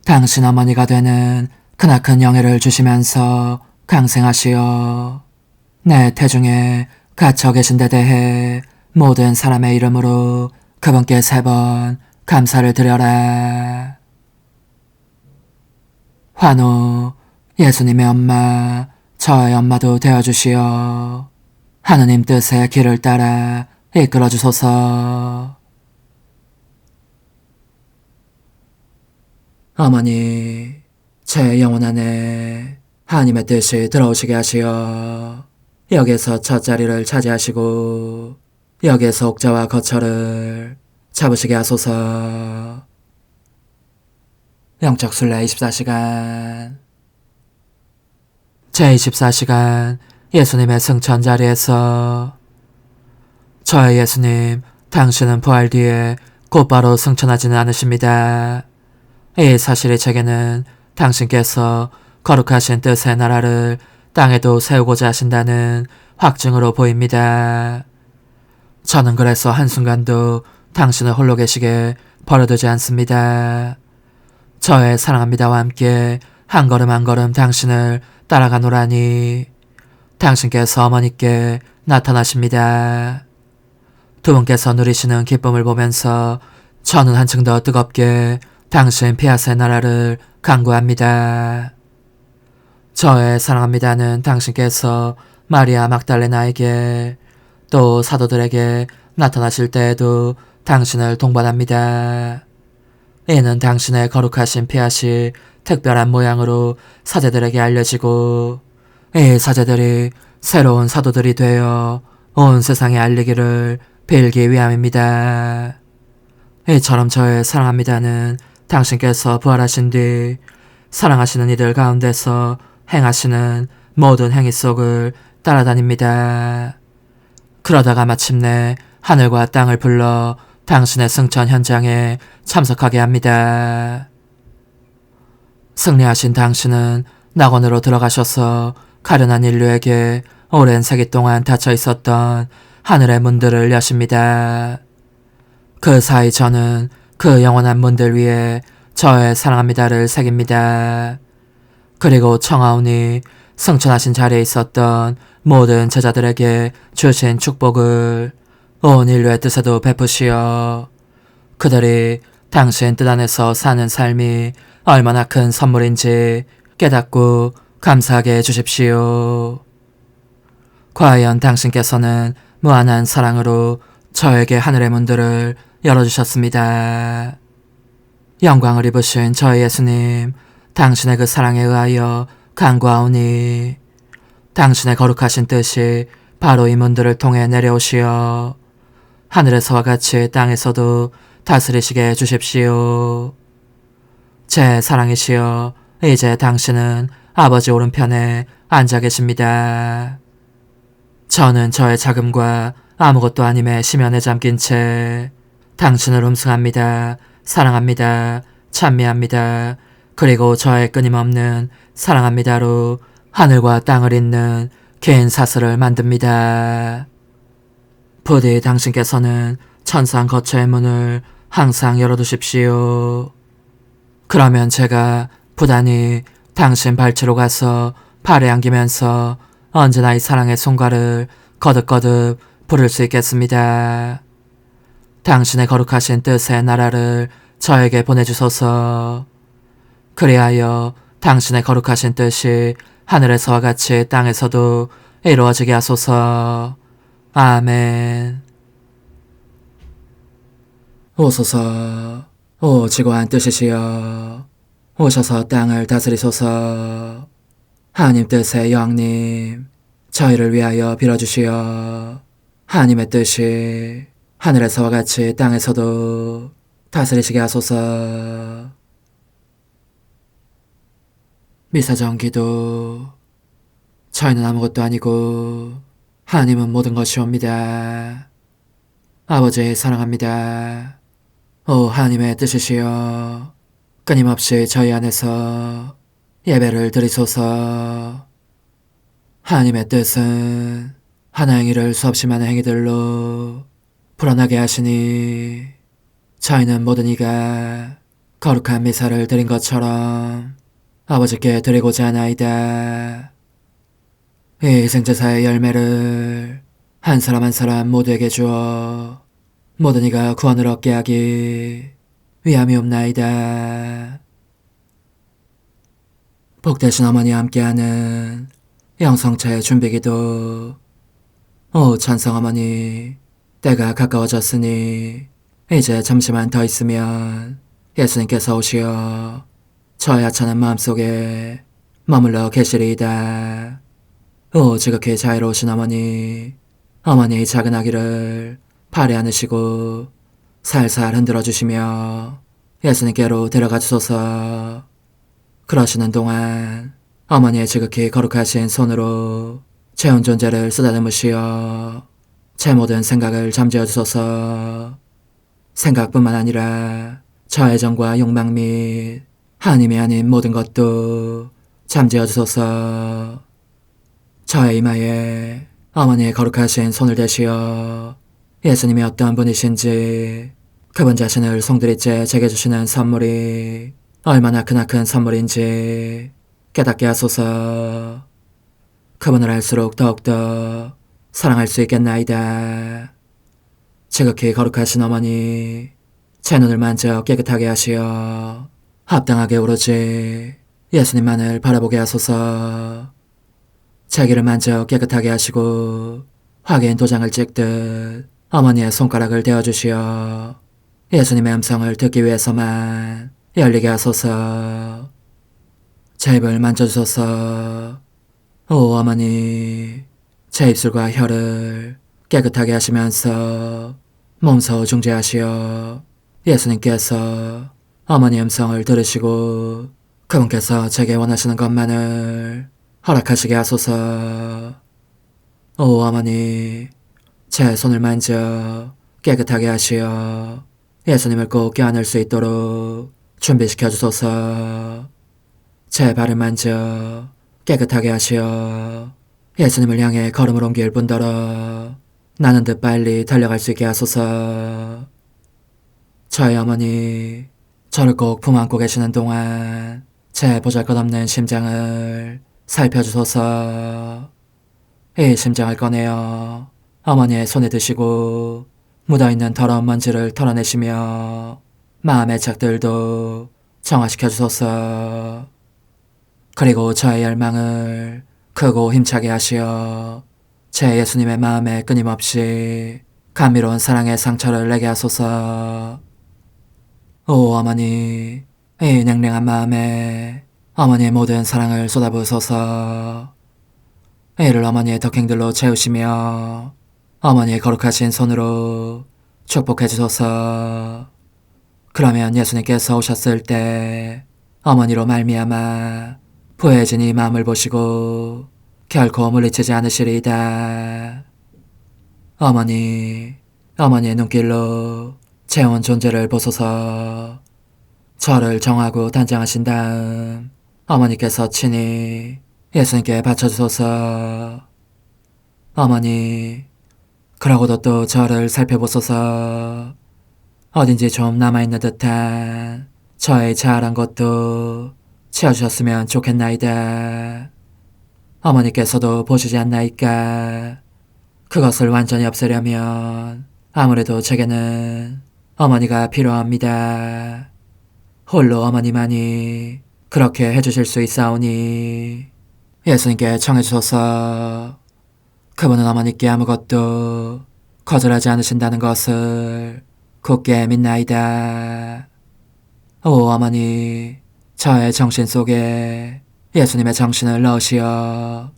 당신 어머니가 되는 크나큰 영예를 주시면서 강생하시어 내 태중에 갇혀 계신 데 대해 모든 사람의 이름으로 그분께 3번 감사를 드려라. 환호, 예수님의 엄마, 저의 엄마도 되어주시어 하느님 뜻의 길을 따라 이끌어주소서. 어머니, 제 영혼 안에 하나님의 뜻이 들어오시게 하시어 여기에서 첫 자리를 차지하시고 여기에서 옥자와 거처를 잡으시게 하소서. 영적 순례 24시간. 제24시간 예수님의 승천 자리에서 저의 예수님, 당신은 부활 뒤에 곧바로 승천하지는 않으십니다. 이 사실이 제게는 당신께서 거룩하신 뜻의 나라를 땅에도 세우고자 하신다는 확증으로 보입니다. 저는 그래서 한순간도 당신을 홀로 계시게 버려두지 않습니다. 저의 사랑합니다와 함께 한 걸음 한 걸음 당신을 따라가노라니 당신께서 어머니께 나타나십니다. 두 분께서 누리시는 기쁨을 보면서 저는 한층 더 뜨겁게 당신 피아스의 나라를 간구합니다. 저의 사랑합니다는 당신께서 마리아 막달레나에게 또 사도들에게 나타나실 때에도 당신을 동반합니다. 이는 당신의 거룩하신 피아시 특별한 모양으로 사제들에게 알려지고 이 사제들이 새로운 사도들이 되어 온 세상에 알리기를 빌기 위함입니다. 이처럼 저의 사랑합니다는 당신께서 부활하신 뒤 사랑하시는 이들 가운데서 행하시는 모든 행위 속을 따라다닙니다. 그러다가 마침내 하늘과 땅을 불러 당신의 승천 현장에 참석하게 합니다. 승리하신 당신은 낙원으로 들어가셔서 가련한 인류에게 오랜 세기 동안 닫혀 있었던 하늘의 문들을 여십니다. 그 사이 저는 그 영원한 문들 위에 저의 사랑합니다를 새깁니다. 그리고 청하오니 승천하신 자리에 있었던 모든 제자들에게 주신 축복을 온 인류의 뜻에도 베푸시어 그들이 당신 뜻 안에서 사는 삶이 얼마나 큰 선물인지 깨닫고 감사하게 해주십시오. 과연 당신께서는 무한한 사랑으로 저에게 하늘의 문들을 열어주셨습니다. 영광을 입으신 저희 예수님, 당신의 그 사랑에 의하여 간구하오니 당신의 거룩하신 뜻이 바로 이 문들을 통해 내려오시어 하늘에서와 같이 땅에서도 다스리시게 해주십시오. 제 사랑이시여, 이제 당신은 아버지 오른편에 앉아 계십니다. 저는 저의 자금과 아무것도 아님의 심연에 잠긴 채 당신을 음승합니다. 사랑합니다. 찬미합니다. 그리고 저의 끊임없는 사랑합니다로 하늘과 땅을 잇는 긴 사슬을 만듭니다. 부디 당신께서는 천상 거처의 문을 항상 열어두십시오. 그러면 제가 부단히 당신 발치로 가서 팔에 안기면서 언제나 이 사랑의 손가를 거듭거듭 부를 수 있겠습니다. 당신의 거룩하신 뜻의 나라를 저에게 보내주소서. 그리하여 당신의 거룩하신 뜻이 하늘에서와 같이 땅에서도 이루어지게 하소서. 아멘. 오소서. 오 지고한 뜻이시여, 오셔서 땅을 다스리소서. 하나님 뜻의 여왕님, 저희를 위하여 빌어주시어 하나님의 뜻이 하늘에서와 같이 땅에서도 다스리시게 하소서. 미사정 기도. 저희는 아무것도 아니고 하나님은 모든 것이옵니다. 아버지 사랑합니다. 오 하나님의 뜻이시여, 끊임없이 저희 안에서 예배를 드리소서. 하나님의 뜻은 하나 행위를 수없이 많은 행위들로 불어나게 하시니 저희는 모든 이가 거룩한 미사를 드린 것처럼 아버지께 드리고자 하나이다. 이 희생제사의 열매를 한 사람 한 사람 모두에게 주어 모든 이가 구원을 얻게 하기 위함이옵나이다. 복되신 어머니와 함께하는 영성차의 준비기도. 오 찬성 어머니, 때가 가까워졌으니 이제 잠시만 더 있으면 예수님께서 오시어 저의 하찮은 마음속에 머물러 계시리이다. 오 지극히 자유로우신 어머니, 어머니의 작은 아기를 팔에 안으시고 살살 흔들어 주시며 예수님께로 데려가 주소서. 그러시는 동안 어머니의 지극히 거룩하신 손으로 제 온 존재를 쓰다듬으시어 제 모든 생각을 잠재워 주소서. 생각뿐만 아니라 저의 정과 욕망 및 하나님이 아닌 모든 것도 잠재워 주소서. 저의 이마에 어머니의 거룩하신 손을 대시어 예수님이 어떤 분이신지, 그분 자신을 송두리째 제게 주시는 선물이 얼마나 크나큰 선물인지 깨닫게 하소서. 그분을 알수록 더욱더 사랑할 수 있겠나이다. 지극히 거룩하신 어머니, 제 눈을 만져 깨끗하게 하시어 합당하게 오로지 예수님만을 바라보게 하소서. 제 귀를 만져 깨끗하게 하시고 확인 도장을 찍듯 어머니의 손가락을 대어주시어 예수님의 음성을 듣기 위해서만 열리게 하소서. 제 입을 만져주소서. 오 어머니, 제 입술과 혀를 깨끗하게 하시면서 몸소 중재하시어 예수님께서 어머니 음성을 들으시고 그분께서 제게 원하시는 것만을 허락하시게 하소서. 오 어머니, 제 손을 만져 깨끗하게 하시어 예수님을 꼭 껴안을 수 있도록 준비시켜 주소서. 제 발을 만져 깨끗하게 하시어 예수님을 향해 걸음을 옮길 뿐더러 나는 듯 빨리 달려갈 수 있게 하소서. 저의 어머니, 저를 꼭 품안고 계시는 동안 제 보잘것없는 심장을 살펴주소서. 이 심장을 꺼내어 어머니의 손에 드시고 묻어있는 더러운 먼지를 털어내시며 마음의 착들도 정화시켜 주소서. 그리고 저의 열망을 크고 힘차게 하시어 제 예수님의 마음에 끊임없이 감미로운 사랑의 상처를 내게 하소서. 오 어머니, 이 냉랭한 마음에 어머니의 모든 사랑을 쏟아부으소서. 이를 어머니의 덕행들로 채우시며 어머니의 거룩하신 손으로 축복해 주소서. 그러면 예수님께서 오셨을 때 어머니로 말미암아 부해진 이 마음을 보시고 결코 물리치지 않으시리이다. 어머니, 어머니의 눈길로 제 온 존재를 보소서. 저를 정하고 단장하신 다음 어머니께서 친히 예수님께 바쳐주소서. 어머니, 그러고도 또 저를 살펴보소서. 어딘지 좀 남아있는 듯한 저의 자아란 것도 채워주셨으면 좋겠나이다. 어머니께서도 보시지 않나이까? 그것을 완전히 없애려면 아무래도 제게는 어머니가 필요합니다. 홀로 어머니만이 그렇게 해주실 수 있사오니 예수님께 청해주소서. 그분은 어머니께 아무것도 거절하지 않으신다는 것을 굳게 믿나이다. 오 어머니, 저의 정신 속에 예수님의 정신을 넣으시어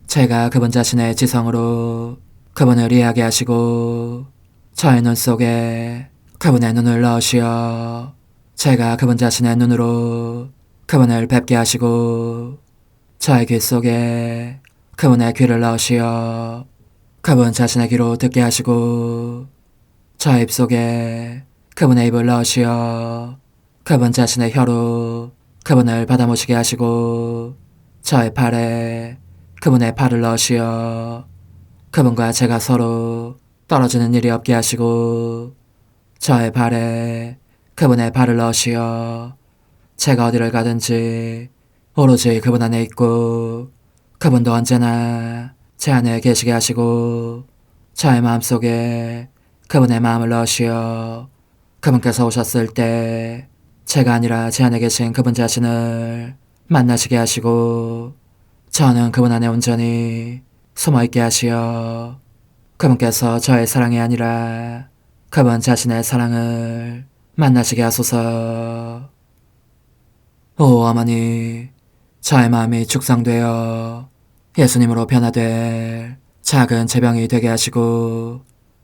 제가 그분 자신의 지성으로 그분을 이해하게 하시고 저의 눈 속에 그분의 눈을 넣으시어 제가 그분 자신의 눈으로 그분을 뵙게 하시고 저의 귀 속에 그분의 귀를 넣으시어 그분 자신의 귀로 듣게 하시고 저의 입 속에 그분의 입을 넣으시어 그분 자신의 혀로 그분을 받아모시게 하시고 저의 팔에 그분의 팔을 넣으시어 그분과 제가 서로 떨어지는 일이 없게 하시고 저의 발에 그분의 발을 넣으시어 제가 어디를 가든지 오로지 그분 안에 있고 그분도 언제나 제 안에 계시게 하시고 저의 마음속에 그분의 마음을 넣으시어 그분께서 오셨을 때 제가 아니라 제 안에 계신 그분 자신을 만나시게 하시고 저는 그분 안에 온전히 숨어있게 하시어 그분께서 저의 사랑이 아니라 그분 자신의 사랑을 만나시게 하소서. 오 어머니, 저의 마음이 축성되어 예수님으로 변화될 작은 제병이 되게 하시고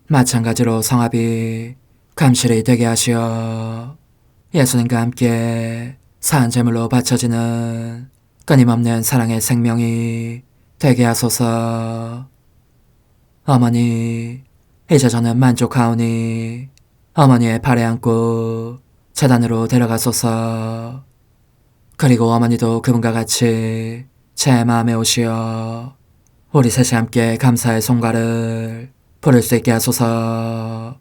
마찬가지로 성합이 감실이 되게 하시어 예수님과 함께 산 제물로 바쳐지는 끊임없는 사랑의 생명이 되게 하소서. 어머니, 이제 저는 만족하오니 어머니의 발에 안고 제단으로 데려가소서. 그리고 어머니도 그분과 같이 제 마음에 오시어 우리 셋이 함께 감사의 송가를 부를 수 있게 하소서.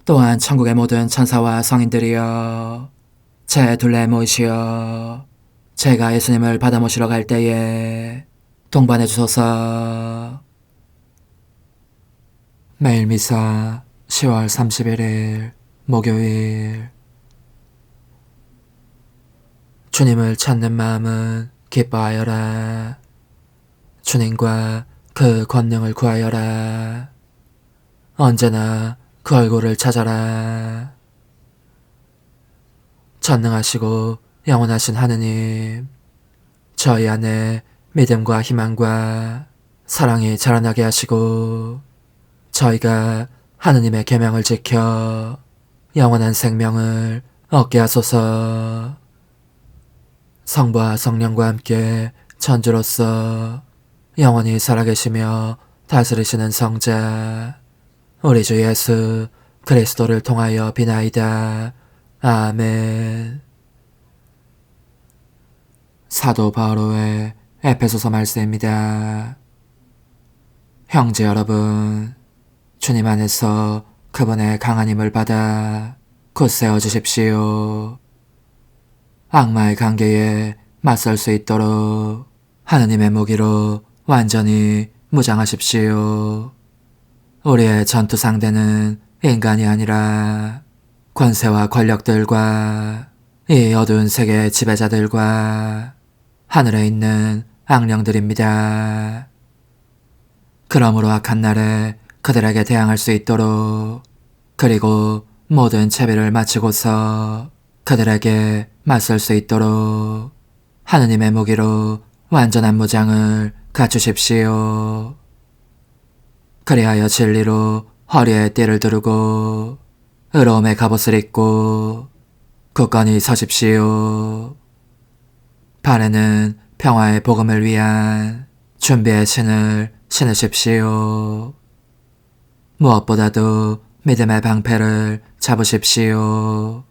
또한 천국의 모든 천사와 성인들이여 제 둘레에 모이시어 제가 예수님을 받아 모시러 갈 때에 동반해 주소서. 매일 미사 10월 31일 목요일. 주님을 찾는 마음은 기뻐하여라. 주님과 그 권능을 구하여라. 언제나 그 얼굴을 찾아라. 전능하시고 영원하신 하느님, 저희 안에 믿음과 희망과 사랑이 자라나게 하시고 저희가 하느님의 계명을 지켜 영원한 생명을 얻게 하소서. 성부와 성령과 함께 천주로서 영원히 살아계시며 다스리시는 성자 우리 주 예수 그리스도를 통하여 비나이다. 아멘. 사도 바오로의 에페소서 말씀입니다. 형제 여러분, 주님 안에서 그분의 강한 힘을 받아 굳세어 주십시오. 악마의 관계에 맞설 수 있도록 하느님의 무기로 완전히 무장하십시오. 우리의 전투 상대는 인간이 아니라 권세와 권력들과 이 어두운 세계의 지배자들과 하늘에 있는 악령들입니다. 그러므로 악한 날에 그들에게 대항할 수 있도록, 그리고 모든 채비를 마치고서 그들에게 맞설 수 있도록 하느님의 무기로 완전한 무장을 갖추십시오. 그리하여 진리로 허리에 띠를 두르고 의로움의 갑옷을 입고 굳건히 서십시오. 발에는 평화의 복음을 위한 준비의 신을 신으십시오. 무엇보다도 믿음의 방패를 잡으십시오.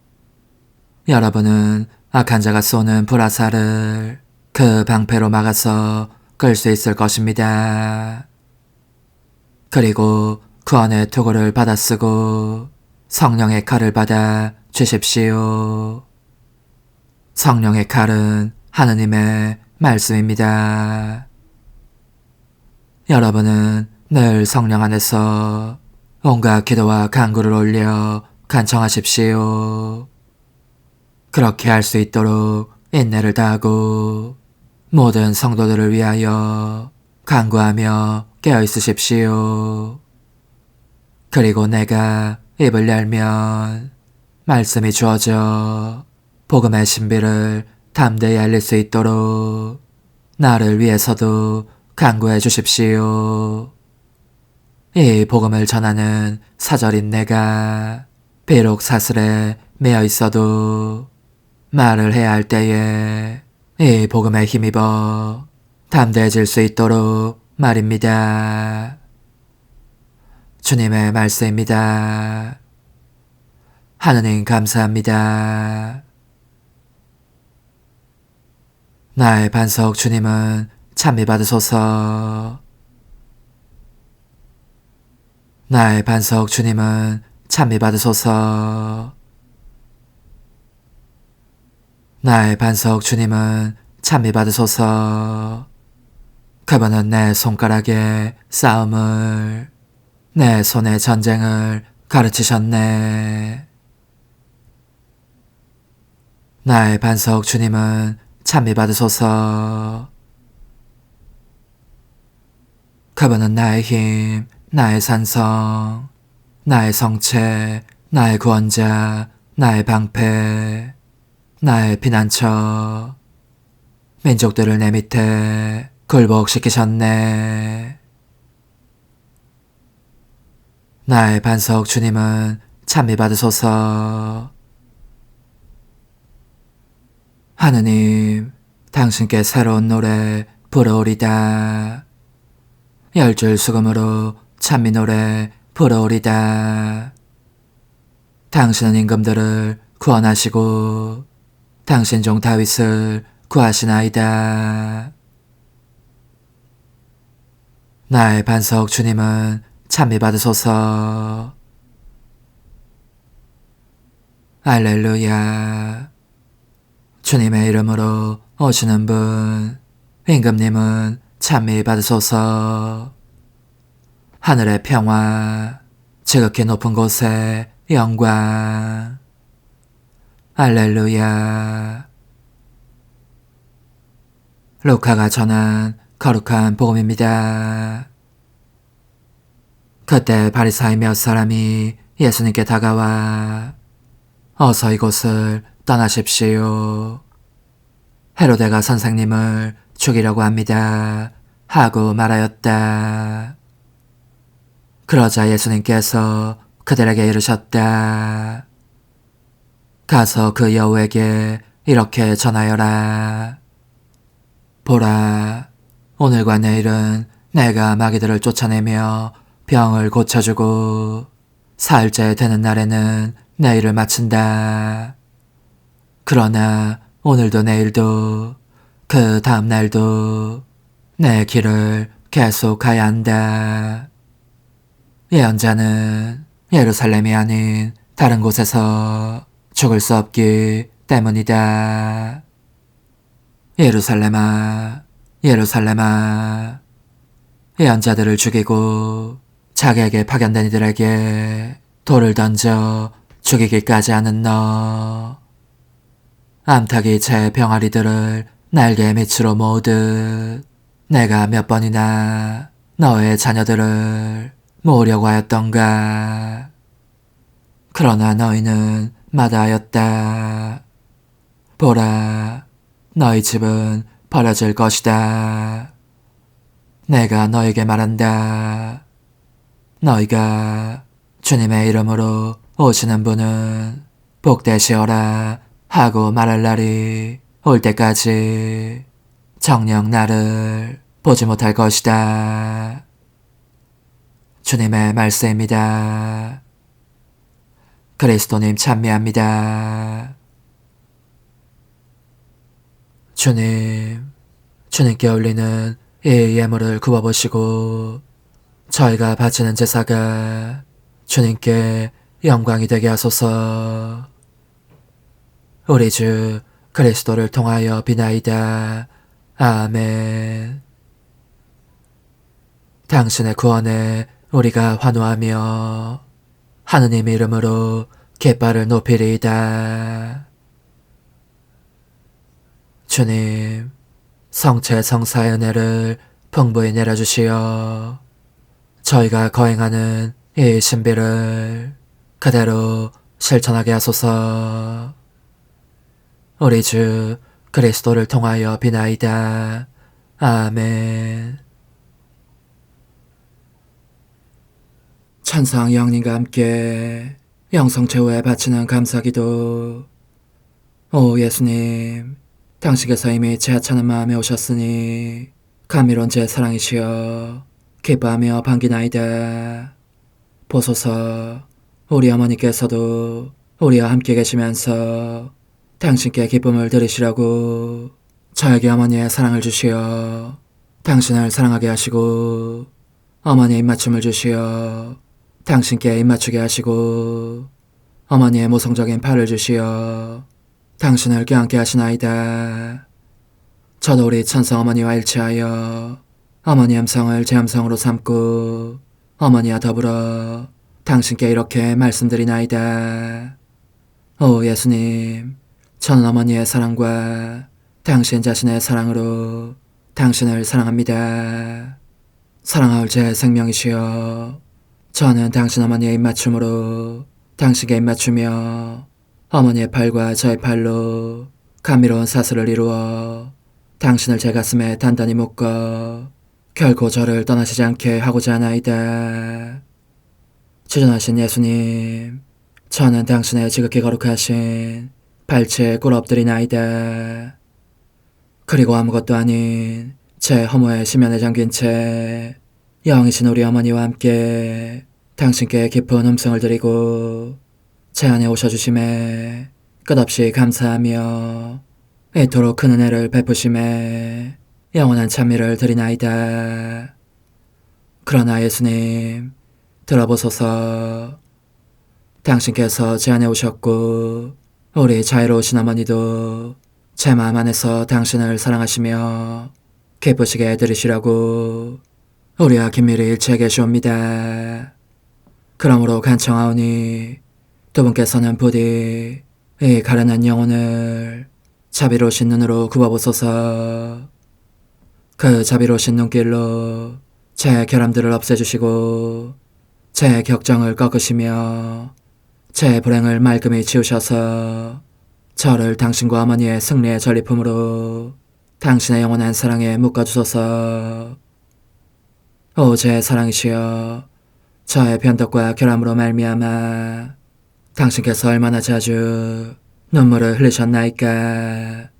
여러분은 악한 자가 쏘는 불화살을 그 방패로 막아서 끌 수 있을 것입니다. 그리고 구원의 투구를 받아 쓰고 성령의 칼을 받아 주십시오. 성령의 칼은 하느님의 말씀입니다. 여러분은 늘 성령 안에서 온갖 기도와 간구를 올려 간청하십시오. 그렇게 할 수 있도록 인내를 다하고 모든 성도들을 위하여 간구하며 깨어있으십시오. 그리고 내가 입을 열면 말씀이 주어져 복음의 신비를 담대히 알릴 수 있도록 나를 위해서도 간구해 주십시오. 이 복음을 전하는 사절인 내가 비록 사슬에 매여 있어도 말을 해야 할 때에 이 복음에 힘입어 담대해질 수 있도록 말입니다. 주님의 말씀입니다. 하느님 감사합니다. 나의 반석 주님은 찬미 받으소서. 나의 반석 주님은 찬미 받으소서. 나의 반석 주님은 찬미 받으소서. 그분은 내 손가락에 싸움을, 내 손에 전쟁을 가르치셨네. 나의 반석 주님은 찬미 받으소서. 그분은 나의 힘, 나의 산성, 나의 성체, 나의 구원자, 나의 방패, 나의 피난처, 민족들을 내 밑에 굴복시키셨네. 나의 반석 주님은 찬미 받으소서. 하느님, 당신께 새로운 노래 부르오리다. 열줄 수금으로 찬미 노래 부르오리다. 당신은 임금들을 구원하시고 당신 종 다윗을 구하시나이다. 나의 반석 주님은 찬미 받으소서. 알렐루야. 주님의 이름으로 오시는 분, 임금님은 찬미 받으소서. 하늘의 평화, 지극히 높은 곳에 영광. 알렐루야. 루카가 전한 거룩한 복음입니다. 그때 바리사의 몇 사람이 예수님께 다가와 어서 이곳을 떠나십시오. 헤로데가 선생님을 죽이려고 합니다. 하고 말하였다. 그러자 예수님께서 그들에게 이르셨다. 가서 그 여우에게 이렇게 전하여라. 보라, 오늘과 내일은 내가 마귀들을 쫓아내며 병을 고쳐주고 사흘째 되는 날에는 내 일을 마친다. 그러나 오늘도 내일도 그 다음 날도 내 길을 계속 가야 한다. 예언자는 예루살렘이 아닌 다른 곳에서 죽을 수 없기 때문이다. 예루살렘아, 예루살렘아, 예언자들을 죽이고 자기에게 파견된 이들에게 돌을 던져 죽이기까지 하는 너. 암탉이 제 병아리들을 날개 밑으로 모으듯 내가 몇 번이나 너의 자녀들을 모으려고 하였던가. 그러나 너희는 마다하였다. 보라, 너희 집은 버려질 것이다. 내가 너에게 말한다. 너희가 주님의 이름으로 오시는 분은 복되시어라 하고 말할 날이 올 때까지 정녕 나를 보지 못할 것이다. 주님의 말씀입니다. 그리스도님 찬미합니다. 주님, 주님께 올리는 이 예물을 굽어보시고 저희가 바치는 제사가 주님께 영광이 되게 하소서. 우리 주 그리스도를 통하여 비나이다. 아멘. 당신의 구원에 우리가 환호하며 하느님 이름으로 깃발을 높이리이다. 주님, 성체 성사의 은혜를 풍부히 내려주시어 저희가 거행하는 이 신비를 그대로 실천하게 하소서. 우리 주 그리스도를 통하여 비나이다. 아멘. 천상 영님과 함께 영성 최후에 바치는 감사기도. 오 예수님, 당신께서 이미 제 하찮은 마음에 오셨으니 감미로운 제 사랑이시여 기뻐하며 반기나이다. 보소서, 우리 어머니께서도 우리와 함께 계시면서 당신께 기쁨을 드리시라고 저에게 어머니의 사랑을 주시어 당신을 사랑하게 하시고 어머니의 입맞춤을 주시어 당신께 입맞추게 하시고 어머니의 모성적인 팔을 주시어 당신을 껴안게 하시나이다. 저도 우리 천성 어머니와 일치하여 어머니 음성을 제 음성으로 삼고 어머니와 더불어 당신께 이렇게 말씀드리나이다. 오 예수님, 저는 어머니의 사랑과 당신 자신의 사랑으로 당신을 사랑합니다. 사랑하올 제 생명이시여, 저는 당신 어머니의 입맞춤으로 당신께 입맞추며 어머니의 팔과 저의 팔로 감미로운 사슬을 이루어 당신을 제 가슴에 단단히 묶어 결코 저를 떠나시지 않게 하고자 하나이다. 주전하신 예수님, 저는 당신의 지극히 거룩하신 발치에 꿇어 엎드리나이다. 그리고 아무것도 아닌 제 허무의 심연에 잠긴 채 영이신 우리 어머니와 함께 당신께 깊은 음성을 드리고 제 안에 오셔주심에 끝없이 감사하며 이토록 큰 은혜를 베푸심에 영원한 찬미를 드리나이다. 그러나 예수님, 들어보소서. 당신께서 제 안에 오셨고 우리 자유로우신 어머니도 제 마음 안에서 당신을 사랑하시며 기쁘시게 해드리시라고 우리와 긴밀히 일치해 계시옵니다. 그러므로 간청하오니 두 분께서는 부디 이 가련한 영혼을 자비로우신 눈으로 굽어보소서. 그 자비로우신 눈길로 제 결함들을 없애주시고 제 격정을 꺾으시며 제 불행을 말끔히 지우셔서 저를 당신과 어머니의 승리의 전리품으로 당신의 영원한 사랑에 묶어주소서. 오 제 사랑이시여, 저의 변덕과 결함으로 말미암아 당신께서 얼마나 자주 눈물을 흘리셨나이까.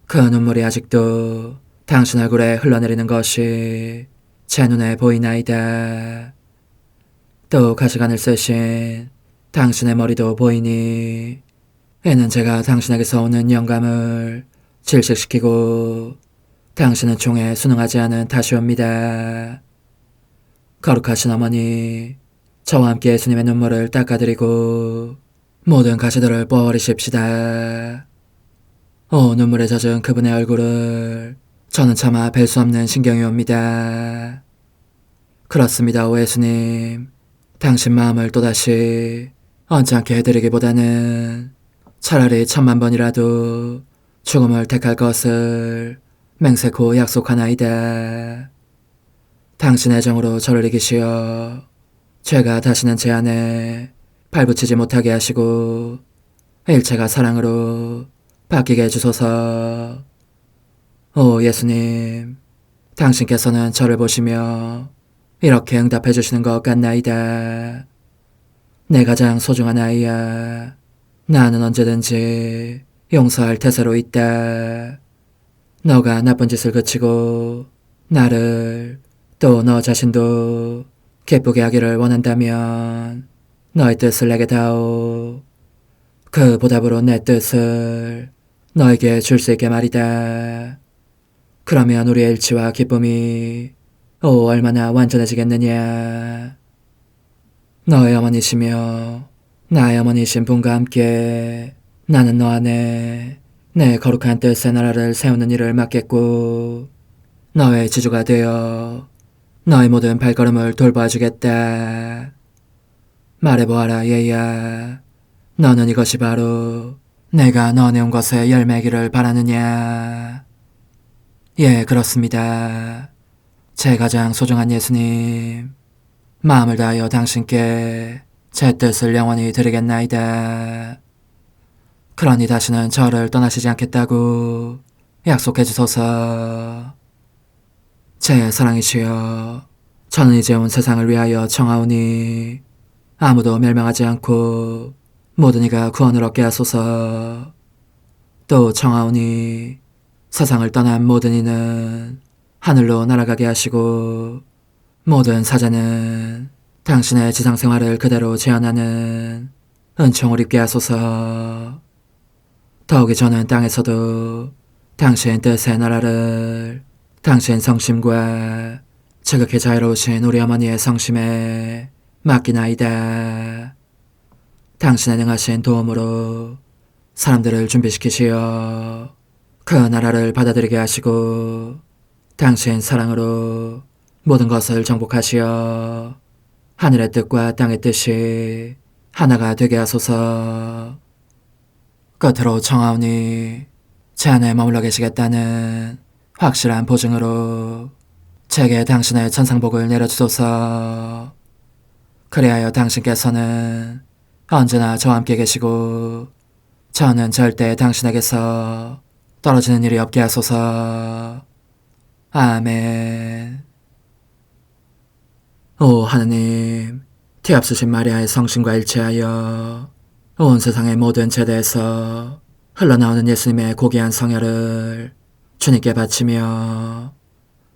그 눈물이 아직도 당신 얼굴에 흘러내리는 것이 제 눈에 보이나이다. 또 가시관을 쓰신 당신의 머리도 보이니 이는 제가 당신에게서 오는 영감을 질식시키고 당신은 총에 순응하지 않은 탓이옵니다. 거룩하신 어머니, 저와 함께 예수님의 눈물을 닦아드리고 모든 가시들을 버리십시다. 눈물에 젖은 그분의 얼굴을 저는 차마 뵐 수 없는 신경이 옵니다. 그렇습니다, 오 예수님. 당신 마음을 또다시 언짢게 해드리기보다는 차라리 1000,000번이라도 죽음을 택할 것을 맹세코 약속하나이다. 당신의 정으로 저를 이기시어 죄가 다시는 제 안에 발붙이지 못하게 하시고 일체가 사랑으로 바뀌게 해주소서. 오 예수님, 당신께서는 저를 보시며 이렇게 응답해 주시는 것 같나이다. 내 가장 소중한 아이야, 나는 언제든지 용서할 태세로 있다. 너가 나쁜 짓을 그치고 나를, 또 너 자신도 기쁘게 하기를 원한다면 너의 뜻을 내게 다오. 그 보답으로 내 뜻을 너에게 줄 수 있게 말이다. 그러면 우리의 일치와 기쁨이 얼마나 완전해지겠느냐. 너의 어머니시며 나의 어머니신 분과 함께 나는 너 안에 내 거룩한 뜻의 나라를 세우는 일을 맡겠고 너의 지주가 되어 너의 모든 발걸음을 돌봐주겠다. 말해보아라 얘야, 너는 이것이 바로 내가 너네 온 것에 열매기를 바라느냐. 예, 그렇습니다. 제 가장 소중한 예수님, 마음을 다하여 당신께 제 뜻을 영원히 드리겠나이다. 그러니 다시는 저를 떠나시지 않겠다고 약속해 주소서. 제 사랑이시여, 저는 이제 온 세상을 위하여 청하오니 아무도 멸망하지 않고 모든 이가 구원을 얻게 하소서. 또 청하오니 세상을 떠난 모든 이는 하늘로 날아가게 하시고 모든 사자는 당신의 지상생활을 그대로 재현하는 은총을 입게 하소서. 더욱이 저는 땅에서도 당신 뜻의 나라를 당신 성심과 지극히 자유로우신 우리 어머니의 성심에 맡기나이다. 당신의 능하신 도움으로 사람들을 준비시키시어 그 나라를 받아들이게 하시고 당신 사랑으로 모든 것을 정복하시어 하늘의 뜻과 땅의 뜻이 하나가 되게 하소서. 끝으로 청하오니 제 안에 머물러 계시겠다는 확실한 보증으로 제게 당신의 천상복을 내려주소서. 그리하여 당신께서는 언제나 저와 함께 계시고 저는 절대 당신에게서 떨어지는 일이 없게 하소서. 아멘. 오 하느님, 티압수신 마리아의 성신과 일치하여 온 세상의 모든 제대에서 흘러나오는 예수님의 고귀한 성혈을 주님께 바치며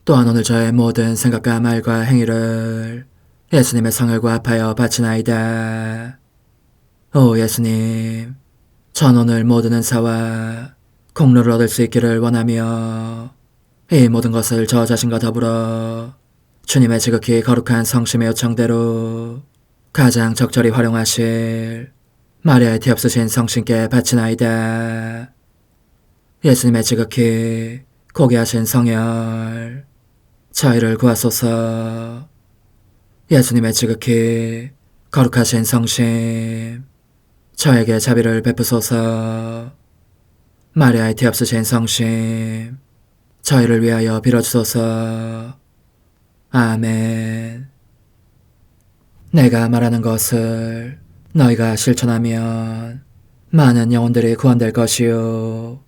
또한 오늘 저의 모든 생각과 말과 행위를 예수님의 성혈과 합하여 바치나이다. 오 예수님, 전 오늘 모든 은사와 공로를 얻을 수 있기를 원하며 이 모든 것을 저 자신과 더불어 주님의 지극히 거룩한 성심의 요청대로 가장 적절히 활용하실 마리아의 티없으신 성신께 바치나이다. 예수님의 지극히 고귀하신 성혈, 저희를 구하소서. 예수님의 지극히 거룩하신 성심, 저에게 자비를 베푸소서. 마리아의 티없으신 성심, 저희를 위하여 빌어주소서. 아멘. 내가 말하는 것을 너희가 실천하면 많은 영혼들이 구원될 것이요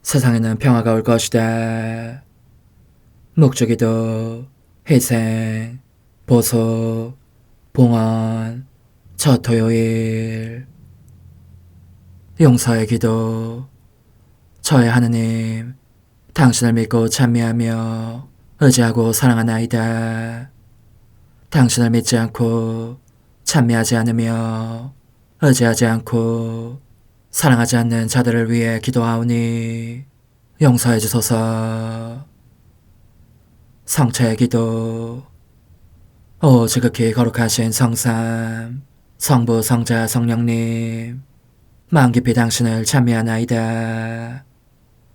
세상에는 평화가 올 것이다. 묵주기도, 희생, 보속, 봉헌, 첫 토요일. 용서의 기도. 저의 하느님, 당신을 믿고 찬미하며 의지하고 사랑하나이다. 당신을 믿지 않고 찬미하지 않으며 의지하지 않고 사랑하지 않는 자들을 위해 기도하오니 용서해 주소서. 성체의 기도. 오 지극히 거룩하신 성삼, 성부, 성자, 성령님, 마음 깊이 당신을 찬미하나이다.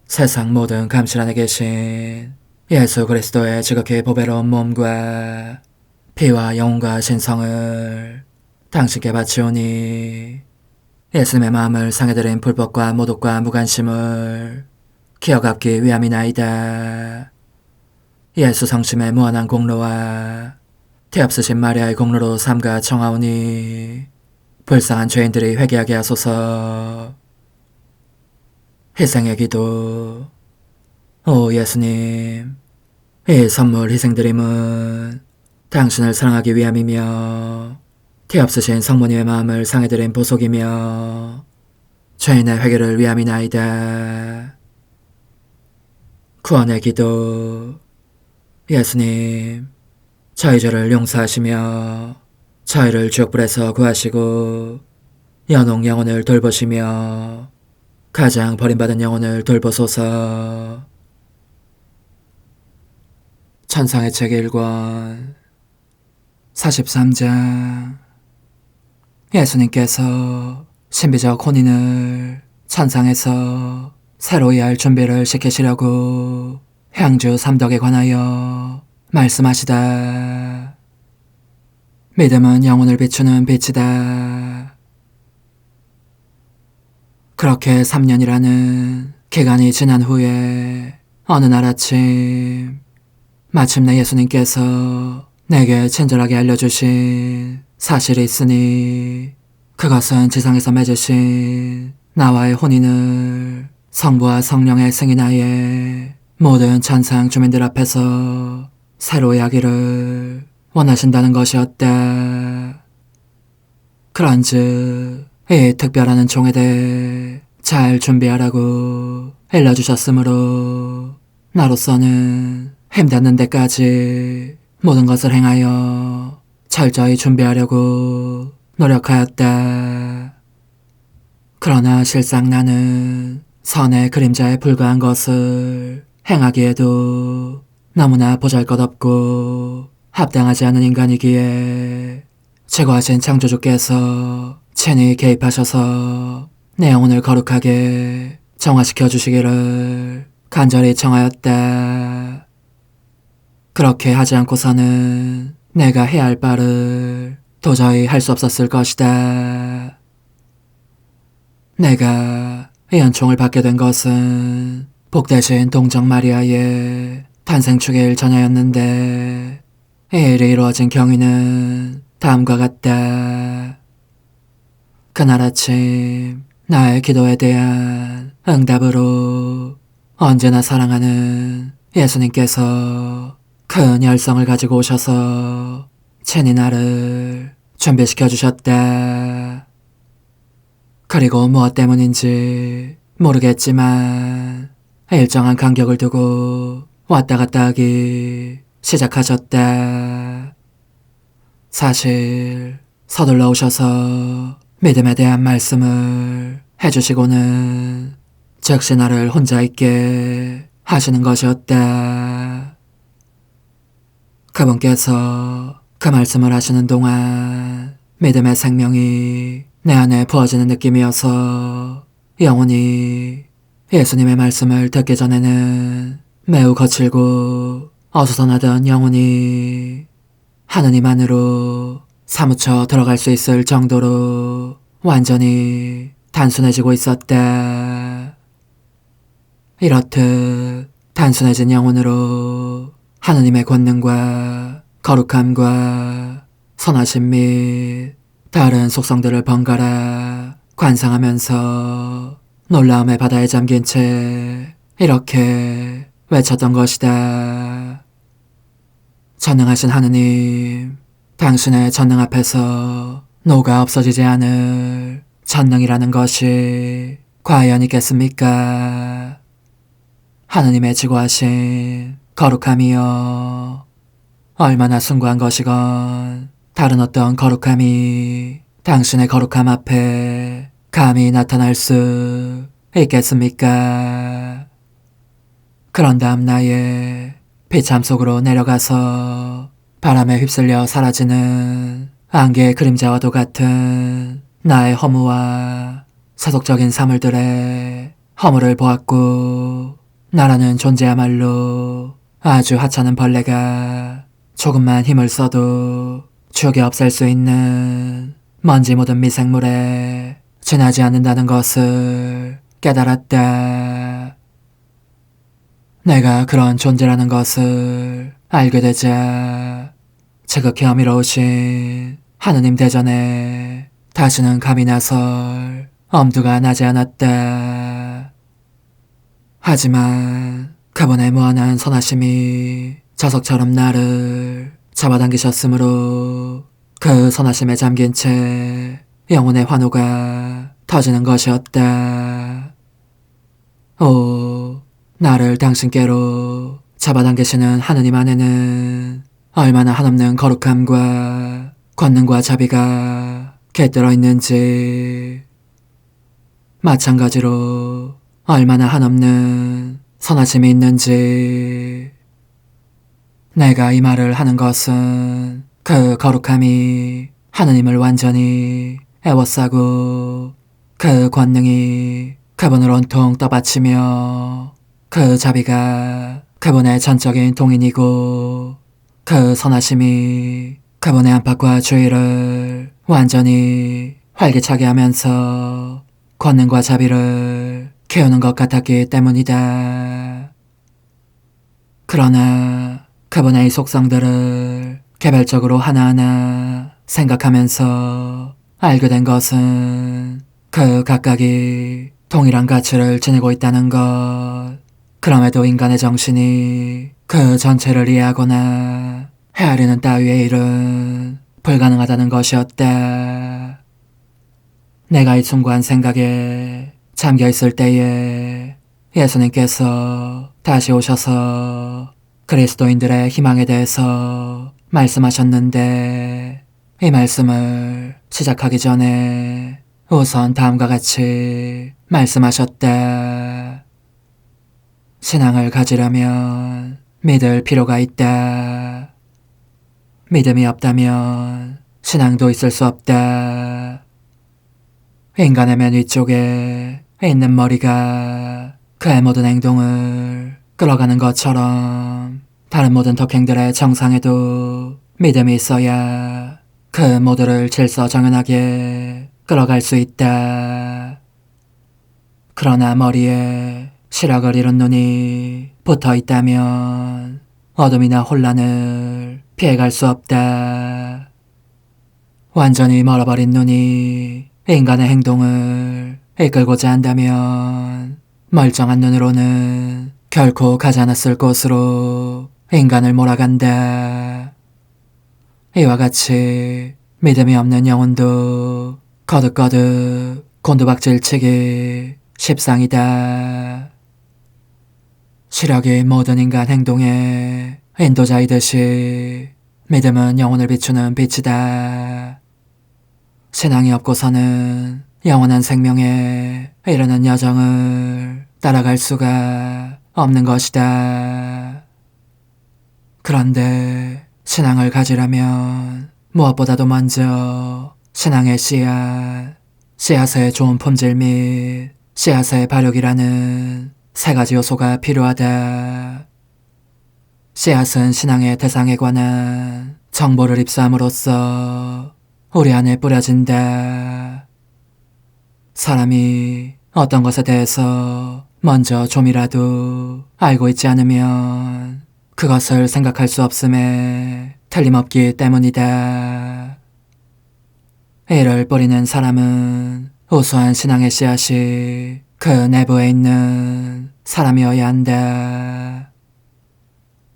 세상 모든 감실 안에 계신 예수 그리스도의 지극히 보배로운 몸과 피와 영혼과 신성을 당신께 바치오니 예수님의 마음을 상해드린 불법과 모독과 무관심을 기억하기 위함이나이다. 예수 성심의 무한한 공로와 태없으신 마리아의 공로로 삼가 청하오니 불쌍한 죄인들이 회개하게 하소서. 희생의 기도. 오 예수님, 이 선물 희생드림은 당신을 사랑하기 위함이며 태없으신 성모님의 마음을 상해드린 보속이며 죄인의 회개를 위함이나이다. 구원의 기도. 예수님, 저희 죄를 용서하시며 저희를 지옥불에서 구하시고 연옥 영혼을 돌보시며 가장 버림받은 영혼을 돌보소서. 천상의 책 1권 43장. 예수님께서 신비적 혼인을 천상에서 새로이 할 준비를 시키시려고 향주 3덕에 관하여 말씀하시다. 믿음은 영혼을 비추는 빛이다. 그렇게 3년이라는 기간이 지난 후에 어느 날 아침 마침내 예수님께서 내게 친절하게 알려주신 사실이 있으니 그것은 지상에서 맺으신 나와의 혼인을 성부와 성령의 승인하에 모든 천상 주민들 앞에서 새로이 하기를 원하신다는 것이었다. 그런즉 이 특별한 종에 대해 잘 준비하라고 일러주셨으므로 나로서는 힘닿는 데까지 모든 것을 행하여 철저히 준비하려고 노력하였다. 그러나 실상 나는 선의 그림자에 불과한 것을 행하기에도 너무나 보잘것없고 합당하지 않은 인간이기에 최고하신 창조주께서 친히 개입하셔서 내 영혼을 거룩하게 정화시켜 주시기를 간절히 청하였다. 그렇게 하지 않고서는 내가 해야 할 바를 도저히 할 수 없었을 것이다. 내가 이 은총을 받게 된 것은 복되신 동정 마리아의 탄생 축일 전야였는데 이 일이 이루어진 경위는 다음과 같다. 그날 아침 나의 기도에 대한 응답으로 언제나 사랑하는 예수님께서 큰 열성을 가지고 오셔서 친히 나를 준비시켜 주셨다. 그리고 무엇 때문인지 모르겠지만 일정한 간격을 두고 왔다 갔다 하기 시작하셨다. 사실 서둘러 오셔서 믿음에 대한 말씀을 해주시고는 즉시 나를 혼자 있게 하시는 것이었다. 그분께서 그 말씀을 하시는 동안 믿음의 생명이 내 안에 부어지는 느낌이어서 영원히 예수님의 말씀을 듣기 전에는 매우 거칠고 어수선하던 영혼이 하느님 안으로 사무쳐 들어갈 수 있을 정도로 완전히 단순해지고 있었다. 이렇듯 단순해진 영혼으로 하느님의 권능과 거룩함과 선하심 및 다른 속성들을 번갈아 관상하면서 놀라움의 바다에 잠긴 채 이렇게 외쳤던 것이다. 전능하신 하느님, 당신의 전능 앞에서 노가 없어지지 않을 전능이라는 것이 과연 있겠습니까? 하느님의 지고하신 거룩함이여, 얼마나 숭고한 것이건 다른 어떤 거룩함이 당신의 거룩함 앞에 감히 나타날 수 있겠습니까? 그런 다음 나의 비참 속으로 내려가서 바람에 휩쓸려 사라지는 안개의 그림자와도 같은 나의 허무와 세속적인 사물들의 허물을 보았고 나라는 존재야말로 아주 하찮은 벌레가 조금만 힘을 써도 죽여 없앨 수 있는 먼지 묻은 미생물에 지나지 않는다는 것을 깨달았다. 내가 그런 존재라는 것을 알게 되자 지극히 어미러우신 하느님 대전에 다시는 감히 나설 엄두가 나지 않았다. 하지만 그분의 무한한 선하심이 자석처럼 나를 잡아당기셨으므로 그 선하심에 잠긴 채 영혼의 환호가 터지는 것이었다. 오, 나를 당신께로 잡아당기시는 하느님 안에는 얼마나 한없는 거룩함과 권능과 자비가 깃들어 있는지, 마찬가지로 얼마나 한없는 선하심이 있는지. 내가 이 말을 하는 것은 그 거룩함이 하느님을 완전히 애워싸고 그 권능이 그분을 온통 떠받치며 그 자비가 그분의 전적인 동인이고 그 선하심이 그분의 안팎과 주의를 완전히 활기차게 하면서 권능과 자비를 키우는 것 같았기 때문이다. 그러나 그분의 이 속성들을 개별적으로 하나하나 생각하면서 알게 된 것은 그 각각이 동일한 가치를 지니고 있다는 것, 그럼에도 인간의 정신이 그 전체를 이해하거나 헤아리는 따위의 일은 불가능하다는 것이었다. 내가 이 숭고한 생각에 잠겨있을 때에 예수님께서 다시 오셔서 그리스도인들의 희망에 대해서 말씀하셨는데, 이 말씀을 시작하기 전에 우선 다음과 같이 말씀하셨다. 신앙을 가지려면 믿을 필요가 있다. 믿음이 없다면 신앙도 있을 수 없다. 인간의 맨 위쪽에 있는 머리가 그의 모든 행동을 끌어가는 것처럼 다른 모든 덕행들의 정상에도 믿음이 있어야 그 모두를 질서정연하게 끌어갈 수 있다. 그러나 머리에 시력을 잃은 눈이 붙어 있다면 어둠이나 혼란을 피해갈 수 없다. 완전히 멀어버린 눈이 인간의 행동을 이끌고자 한다면 멀쩡한 눈으로는 결코 가지 않았을 곳으로 인간을 몰아간다. 이와 같이 믿음이 없는 영혼도 거듭거듭 곤두박질치기 십상이다. 시력이 모든 인간 행동의 인도자이듯이 믿음은 영혼을 비추는 빛이다. 신앙이 없고서는 영원한 생명에 이르는 여정을 따라갈 수가 없는 것이다. 그런데 신앙을 가지려면 무엇보다도 먼저 신앙의 씨앗의 좋은 품질 및 씨앗의 발육이라는 세 가지 요소가 필요하다. 씨앗은 신앙의 대상에 관한 정보를 입수함으로써 우리 안에 뿌려진다. 사람이 어떤 것에 대해서 먼저 좀이라도 알고 있지 않으면 그것을 생각할 수 없음에 틀림없기 때문이다. 이를 뿌리는 사람은 우수한 신앙의 씨앗이 그 내부에 있는 사람이어야 한다.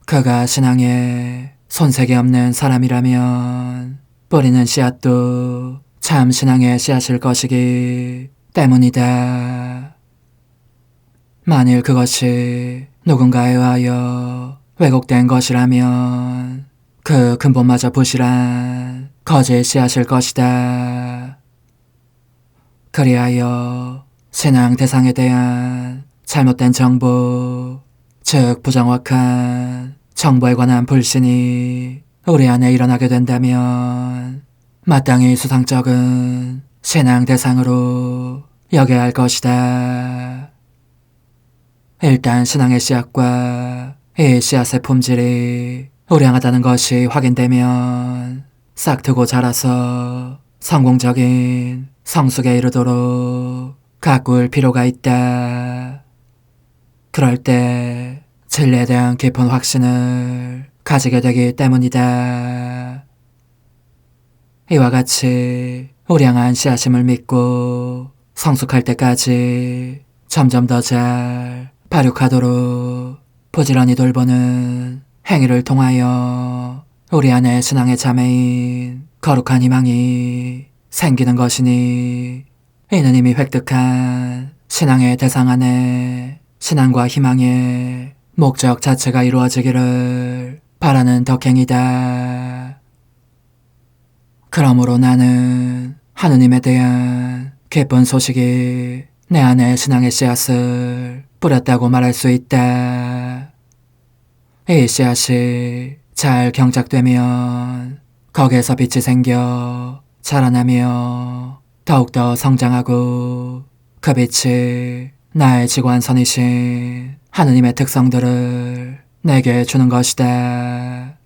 그가 신앙에 손색이 없는 사람이라면 뿌리는 씨앗도 참 신앙의 씨앗일 것이기 때문이다. 만일 그것이 누군가에 의하여 왜곡된 것이라면 그 근본마저 부실한 거짓 씨앗일 것이다. 그리하여 신앙 대상에 대한 잘못된 정보, 즉 부정확한 정보에 관한 불신이 우리 안에 일어나게 된다면 마땅히 수상쩍은 신앙 대상으로 여겨야 할 것이다. 일단 신앙의 씨앗과 이 씨앗의 품질이 우량하다는 것이 확인되면 싹트고 자라서 성공적인 성숙에 이르도록 가꿀 필요가 있다. 그럴 때 진리에 대한 깊은 확신을 가지게 되기 때문이다. 이와 같이 우량한 씨앗임을 믿고 성숙할 때까지 점점 더 잘 발육하도록 부지런히 돌보는 행위를 통하여 우리 안에 신앙의 자매인 거룩한 희망이 생기는 것이니, 이는 이미 획득한 신앙의 대상 안에 신앙과 희망의 목적 자체가 이루어지기를 바라는 덕행이다. 그러므로 나는 하느님에 대한 기쁜 소식이 내 안에 신앙의 씨앗을 뿌렸다고 말할 수 있다. 이 씨앗이 잘 경작되면 거기에서 빛이 생겨 자라나며 더욱더 성장하고, 그 빛이 나의 지관선이신 하느님의 특성들을 내게 주는 것이다.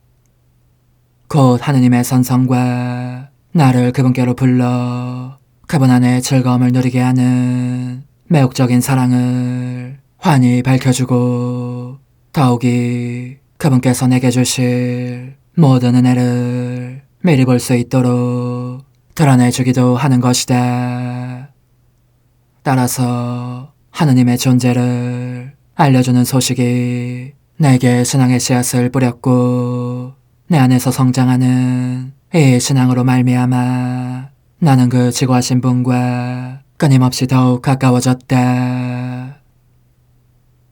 곧 하느님의 선성과 나를 그분께로 불러 그분 안에 즐거움을 누리게 하는 매혹적인 사랑을 환히 밝혀주고, 더욱이 그분께서 내게 주실 모든 은혜를 미리 볼 수 있도록 드러내주기도 하는 것이다. 따라서 하느님의 존재를 알려주는 소식이 내게 신앙의 씨앗을 뿌렸고, 내 안에서 성장하는 이 신앙으로 말미암아 나는 그 지구하신 분과 끊임없이 더욱 가까워졌다.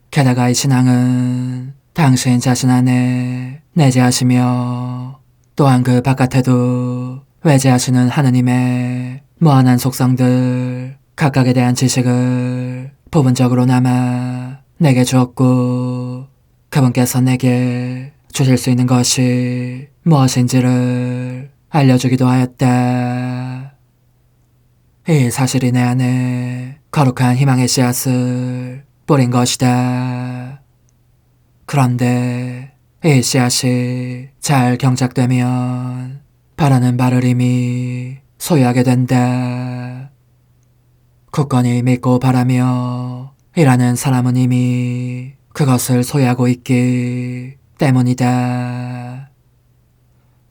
게다가 이 신앙은 당신 자신 안에 내재하시며 또한 그 바깥에도 외재하시는 하느님의 무한한 속성들 각각에 대한 지식을 부분적으로나마 내게 주었고, 그분께서 내게 주실 수 있는 것이 무엇인지를 알려주기도 하였다. 이 사실이 내 안에 거룩한 희망의 씨앗을 뿌린 것이다. 그런데 이 씨앗이 잘 경작되면 바라는 바를 이미 소유하게 된다. 굳건히 믿고 바라며 일하는 사람은 이미 그것을 소유하고 있기 때문이다.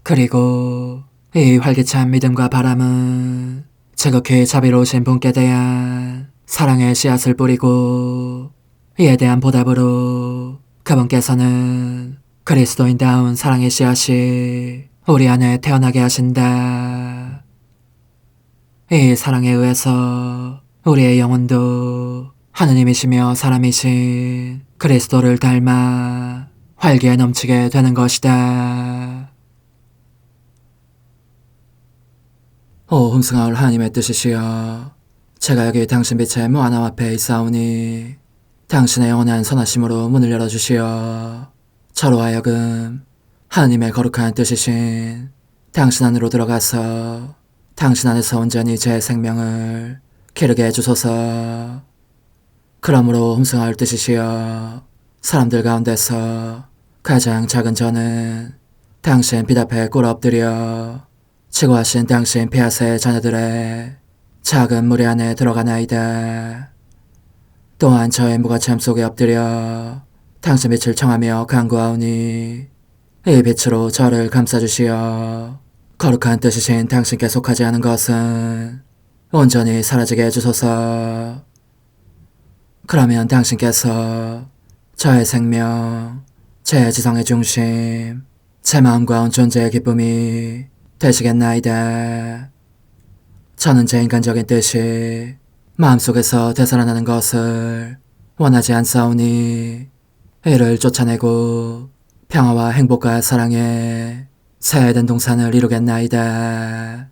그리고 이 활기찬 믿음과 바람은 지극히 자비로우신 분께 대한 사랑의 씨앗을 뿌리고, 이에 대한 보답으로 그분께서는 그리스도인다운 사랑의 씨앗이 우리 안에 태어나게 하신다. 이 사랑에 의해서 우리의 영혼도 하느님이시며 사람이신 그리스도를 닮아 활기에 넘치게 되는 것이다. 오 흥승하올 하나님의 뜻이시여, 제가 여기 당신 빛의 무한함 앞에 있사오니 당신의 영원한 선하심으로 문을 열어주시어 저로 하여금 하느님의 거룩한 뜻이신 당신 안으로 들어가서 당신 안에서 온전히 제 생명을 기르게 해주소서. 그러므로 흥승하올 뜻이시여, 사람들 가운데서 가장 작은 저는 당신 빛 앞에 꿇어 엎드려 지구하신 당신 폐하세 자녀들의 작은 무리 안에 들어가나이다. 또한 저의 무거참 속에 엎드려 당신 빛을 청하며 간구하오니 이 빛으로 저를 감싸주시어 거룩한 뜻이신 당신께 속하지 않은 것은 온전히 사라지게 해주소서. 그러면 당신께서 저의 생명, 제 지성의 중심, 제 마음과 온 존재의 기쁨이 되시겠나이다. 저는 제 인간적인 뜻이 마음속에서 되살아나는 것을 원하지 않사오니 이를 쫓아내고 평화와 행복과 사랑의 새해된 동산을 이루겠나이다.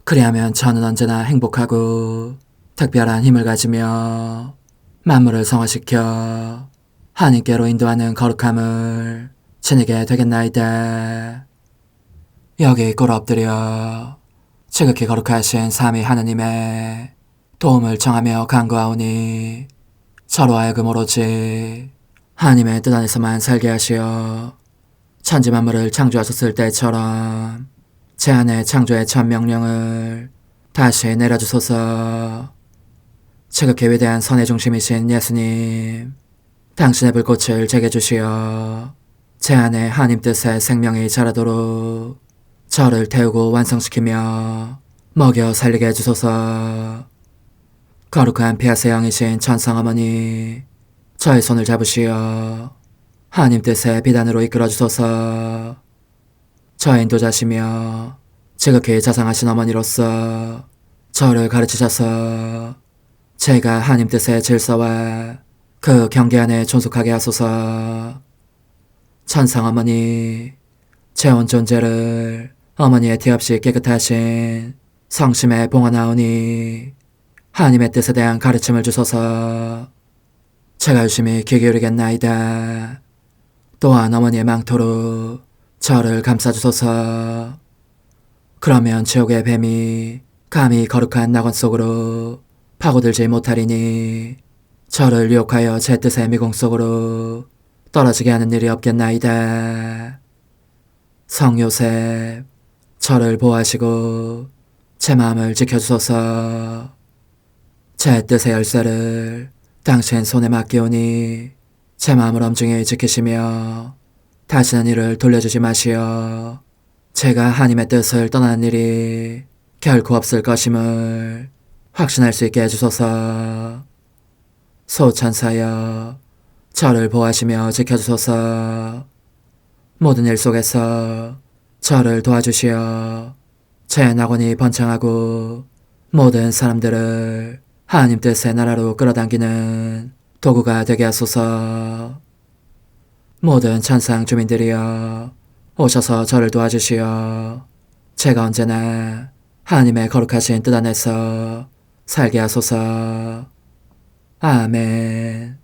그리하면 저는 언제나 행복하고 특별한 힘을 가지며 만물을 성화시켜 하느님께로 인도하는 거룩함을 지니게 되겠나이다. 여기 꿇어 엎드려 지극히 거룩하신 삼위 하느님의 도움을 청하며 간구하오니 저로 하여금 오로지 하나님의 뜻 안에서만 살게 하시어 천지만물을 창조하셨을 때처럼 제 안에 창조의 첫 명령을 다시 내려주소서. 지극히 위대한 선의 중심이신 예수님, 당신의 불꽃을 제게 주시어 제 안에 하나님 뜻의 생명이 자라도록 저를 태우고 완성시키며 먹여 살리게 해주소서. 거룩한 피아세 영이신 천상어머니, 저의 손을 잡으시어 하나님 뜻의 비단으로 이끌어주소서. 저의 인도자시며 지극히 자상하신 어머니로서 저를 가르치셔서 제가 하나님 뜻의 질서와 그 경계 안에 존속하게 하소서. 천상어머니, 제 온 존재를 어머니의 티 없이 깨끗하신 성심에 봉헌하오니 하나님의 뜻에 대한 가르침을 주소서. 제가 열심히 귀 기울이겠나이다. 또한 어머니의 망토로 저를 감싸주소서. 그러면 지옥의 뱀이 감히 거룩한 낙원 속으로 파고들지 못하리니 저를 유혹하여 제 뜻의 미궁 속으로 떨어지게 하는 일이 없겠나이다. 성요셉, 저를 보호하시고 제 마음을 지켜주소서. 제 뜻의 열쇠를 당신 손에 맡기오니 제 마음을 엄중히 지키시며 다시는 이를 돌려주지 마시어 제가 하나님의 뜻을 떠나는 일이 결코 없을 것임을 확신할 수 있게 해주소서. 소천사여, 저를 보호하시며 지켜주소서. 모든 일 속에서 저를 도와주시어 제 낙원이 번창하고 모든 사람들을 하나님 뜻의 나라로 끌어당기는 도구가 되게 하소서. 모든 천상 주민들이여, 오셔서 저를 도와주시어 제가 언제나 하나님의 거룩하신 뜻 안에서 살게 하소서. 아멘.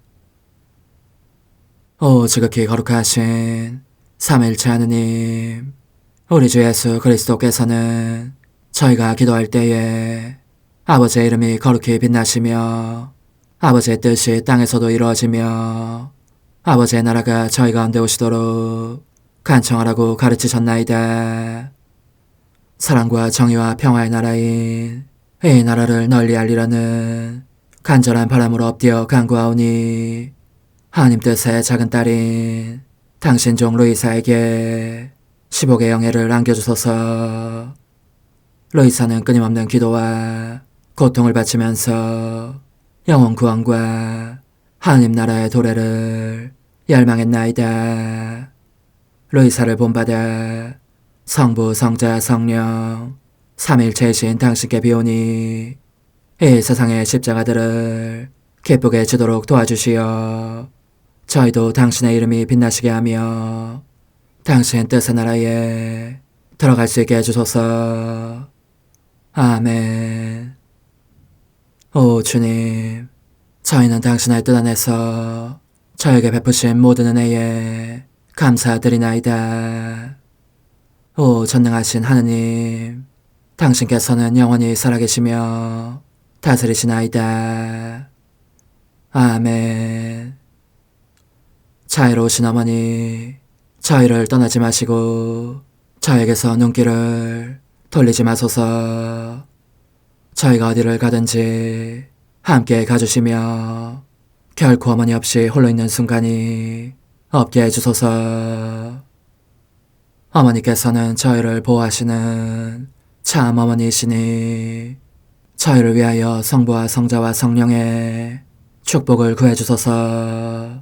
오 지극히 거룩하신 삼일체 하느님, 우리 주 예수 그리스도께서는 저희가 기도할 때에 아버지의 이름이 거룩히 빛나시며 아버지의 뜻이 땅에서도 이루어지며 아버지의 나라가 저희 가운데 오시도록 간청하라고 가르치셨나이다. 사랑과 정의와 평화의 나라인 이 나라를 널리 알리라는 간절한 바람으로 엎드려 간구하오니 하나님 뜻의 작은 딸인 당신 종 루이사에게 10억의 영예를 안겨주소서. 루이사는 끊임없는 기도와 고통을 바치면서 영혼 구원과 하나님 나라의 도래를 열망했나이다. 루이사를 본받아 성부, 성자, 성령 삼일체이신 당신께 비오니 이 세상의 십자가들을 기쁘게 지도록 도와주시어 저희도 당신의 이름이 빛나시게 하며 당신 뜻의 나라에 들어갈 수 있게 해주소서. 아멘. 오 주님, 저희는 당신의 뜻 안에서 저에게 베푸신 모든 은혜에 감사드리나이다. 오 전능하신 하느님, 당신께서는 영원히 살아계시며 다스리시나이다. 아멘. 자애로우신 어머니, 저희를 떠나지 마시고 저에게서 눈길을 돌리지 마소서. 저희가 어디를 가든지 함께 가주시며 결코 어머니 없이 홀로 있는 순간이 없게 해주소서. 어머니께서는 저희를 보호하시는 참 어머니이시니 저희를 위하여 성부와 성자와 성령의 축복을 구해주소서.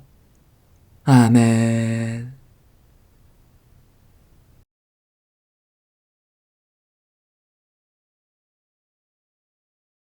아멘.